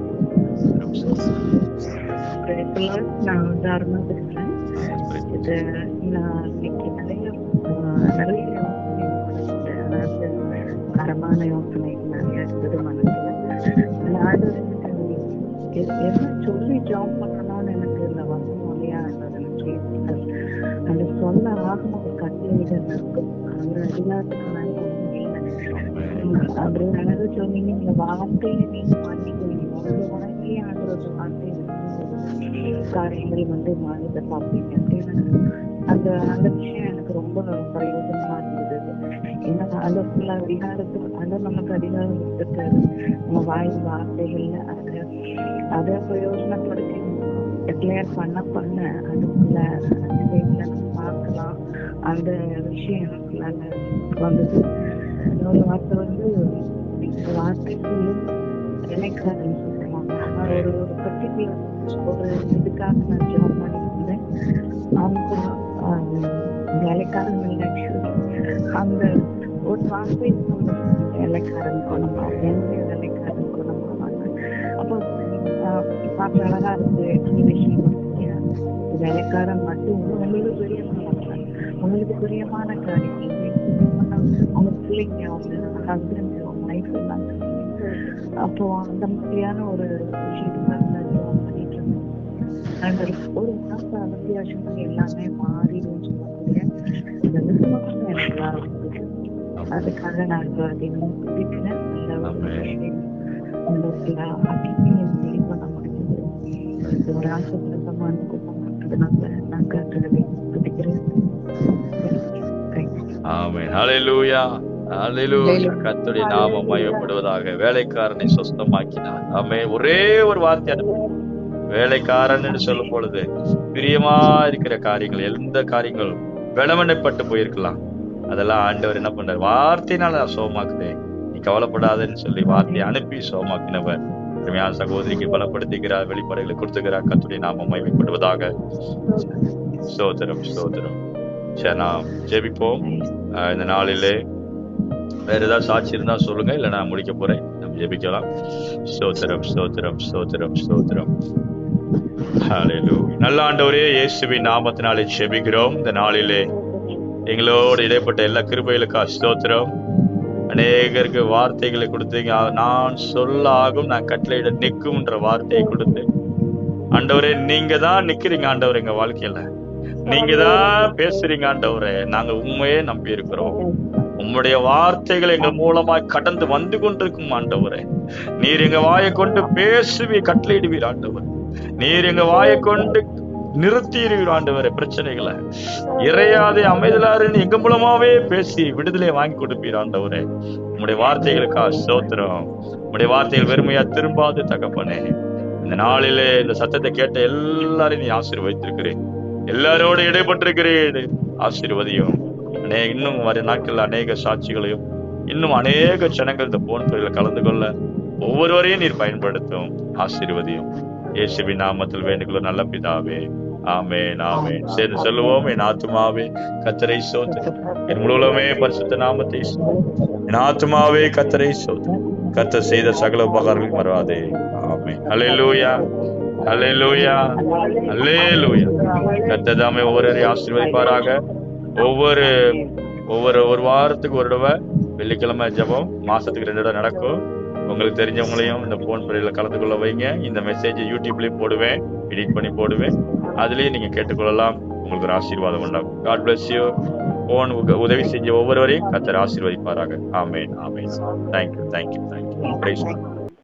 நான் உதாரணமா பேசுறேன். இது நான் இன்னைக்கு நிறைய தரமான யோசனை நிறைய இருக்குது மனசுல. என்ன சொல்லி ஜாப் பண்ணணும்னு எனக்கு இந்த வசனம் இல்லையா எனக்கு அந்த சொல்ல ஆகும் ஒரு கட்டளையிடம் இருக்கும். அந்த அதிகாரத்துக்கு மேல ஒன்றும் இல்லை. அப்படி அழகு சொன்னீங்க. இந்த வார்த்தையை நீங்க மாற்றிக்கிறீங்க. உங்க வாழ்க்கையே ஆண்டவரோட வார்த்தை காரியங்கள் மாறுத பார்ப்பீங்க அப்படின்னு அந்த விஷயம் எனக்கு ரொம்ப பிரயோஜனமா இருந்தது. ஏன்னா அந்த ஃபுல்லா அதிகாரத்துக்கு நமக்கு அதிகாரம் கொடுத்துருக்காரு. நம்ம வாய் வார்த்தைகள்ல அதை பிரயோஜனப்படுத்தி டிக்ளேர் பண்ண அதுக்குள்ள நம்ம பார்க்கலாம். அந்த விஷயம் எனக்குள்ள வந்தது. இன்னொரு வார்த்தை வார்த்தை சொல்லும் இணைக்காதுன்னு சொல்லுவாங்க. ஒரு பர்டிகுலர் ஒரு இதுக்காக நான் ஜாப் பண்ணியிருந்தேன். அந்த வேலைக்காரன் அந்த ஒரு வார்த்தை வேலைக்காரன் குணமா என்னுடைய வேலைக்காரன் குணமாவாங்க. அப்போ பார்த்து அழகா இருக்கு எக்ஸ்பிளேஷன். வேலைக்காரன் மட்டும் உங்களுக்கு பெரிய உங்களுக்கு பிரியமான காரியங்கள், அவங்க பிள்ளைங்க, அவங்க ஹஸ்பண்ட், அவங்க லைஃப் எல்லாம் அப்போ அந்த மாதிரியான ஒரு விஷயத்தான் பண்ணிட்டு இருந்தோம். ஒரு மாசம் வித்தியாசம் எல்லாமே மாறிடும் சொல்லக்கூடிய இந்த விசுவாசம் எனக்கு ஆரம்பிச்சு. அதுக்காக நான் தினமும் குதிக்கிறேன். பண்ண முடியுது. இது ஒரு ஆசீர்வாதமான குடும்பம். நான் கற்றுக்கிறேன். ஆமென். ஹல்லேலூயா. ஹல்லேலூயா. கர்த்தருடைய நாமம் மகிமைப்படுவதாக. வேலைக்காரனை சொஸ்தமாக்கினார். ஆமென். ஒரே ஒரு வார்த்தை அனுப்பி வேலைக்காரன் சொல்லும் பொழுது பிரியமா இருக்கிற காரியங்கள், எந்த காரியங்கள் விளம்பரப்பட்டு போயிருக்கலாம், அதெல்லாம் ஆண்டவர் என்ன பண்றாரு, வார்த்தையினால நான் சோமாக்குறேன், நீ கவலைப்படாதன்னு சொல்லி வார்த்தையை அனுப்பி சோமாக்கினவர். உண்மையான சகோதரிக்கு பலப்படுத்துகிறார், வெளிப்பாடுகளை கொடுத்துக்கிறார். கர்த்தருடைய நாமம் மகிமைப்படுவதாக. ஸ்தோத்திரம், ஸ்தோத்திரம். சரி, நாம் ஜெபிப்போம். இந்த நாளிலே வேற ஏதாவது சாட்சி இருந்தா சொல்லுங்க, இல்ல நான் முடிக்க போறேன். நம்ம ஜெபிக்கலாம். ஸ்தோத்திரம், ஸ்தோத்திரம், ஸ்தோத்திரம், ஸ்தோத்திரம். ஹல்லேலூயா. நல்ல ஆண்டவரே, இயேசுவின் நாமத்தினாலே ஜெபிக்கிறோம். இந்த நாளிலே எங்களோடு இடைப்பட்ட எல்லா கிருபைகளுக்கா ஸ்தோத்திரம். அநேகருக்கு வார்த்தைகளை கொடுத்தீங்க. நான் சொல்ல ஆகும், நான் கட்டளையிட நிற்கும்ன்ற வார்த்தையை கொடுத்து ஆண்டவரே, நீங்க தான் நிக்கிறீங்க ஆண்டவர், எங்க வாழ்க்கையில நீங்க தான் பேசுறீங்க ஆண்டவரே. நாங்க உண்மையே நம்பி இருக்கிறோம். உம்முடைய வார்த்தைகள் எங்கள் மூலமாய் கடந்து வந்து கொண்டிருக்கும் ஆண்டவரே. நீர் எங்க வாயை கொண்டு பேசுவி, கட்டளையிடுவீர் ஆண்டவர். நீர் எங்க வாயை கொண்டு நிறுத்திடுவீர் ஆண்டவரே. பிரச்சனைகளை இறையாதே அமைதலாருன்னு எங்க மூலமாவே பேசி விடுதலை வாங்கி கொடுப்பீர் ஆண்டவரே. உம்முடைய வார்த்தைகளுக்கா ஸ்தோத்திரம். உம்முடைய வார்த்தைகள் வெறுமையா திரும்பாது தகப்பனே. இந்த நாளிலே இந்த சத்தத்தை கேட்ட எல்லாரையும் நீ ஆசீர்வதித்திருக்கிறேன். எல்லாரோட இடைப்பட்டிருக்கிறேன், ஆசீர்வதியும். இன்னும் வர நாட்கள் அநேக சாட்சிகளையும், இன்னும் அநேக ஜனங்கள் இந்த போன் துறையில கலந்து கொள்ள ஒவ்வொருவரையும் நீர் பயன்படுத்தும், ஆசீர்வதியும். இயேசுவின் நாமத்தில் வேண்டுகிறோம் நல்ல பிதாவே. ஆமென், ஆமென். சேர்ந்து சொல்லுவோம். என் ஆத்துமாவே கர்த்தரை ஸ்தோத்திரி, என் முழுவதுமே பரிசுத்த நாமத்தை ஸ்தோத்திரி. என் ஆத்துமாவே கர்த்தரை ஸ்தோத்திரி, கர்த்தர் செய்த சகல உபகாரங்களையும் மறவாதே. ஆமென். ஹல்லேலூயா, ஹல்லேலூயா, ஹல்லேலூயா. கர்த்தர் தாமே ஒவ்வொருவரையும் ஆசீர்வதிப்பாராக. ஒரு வாரத்துக்கு ஒரு தடவை வெள்ளிக்கிழமை ஜெபம், மாசத்துக்கு 2 தடவை நடக்கும். உங்களுக்கு தெரிஞ்சவங்களையும் இந்த போன் பிரிவில் கலந்து கொள்ள வைங்க. இந்த மெசேஜ் யூடியூப்லயும் போடுவேன், எடிட் பண்ணி போடுவேன். அதுலயும் நீங்க கேட்டுக்கொள்ளலாம். உங்களுக்கு ஒரு ஆசீர்வாதம் உண்டாகும். God bless you. போன் உதவி செஞ்ச ஒவ்வொருவரையும் கர்த்தர் ஆசீர்வதிப்பாராக. Amen, amen. Thank you, thank you, thank you. Price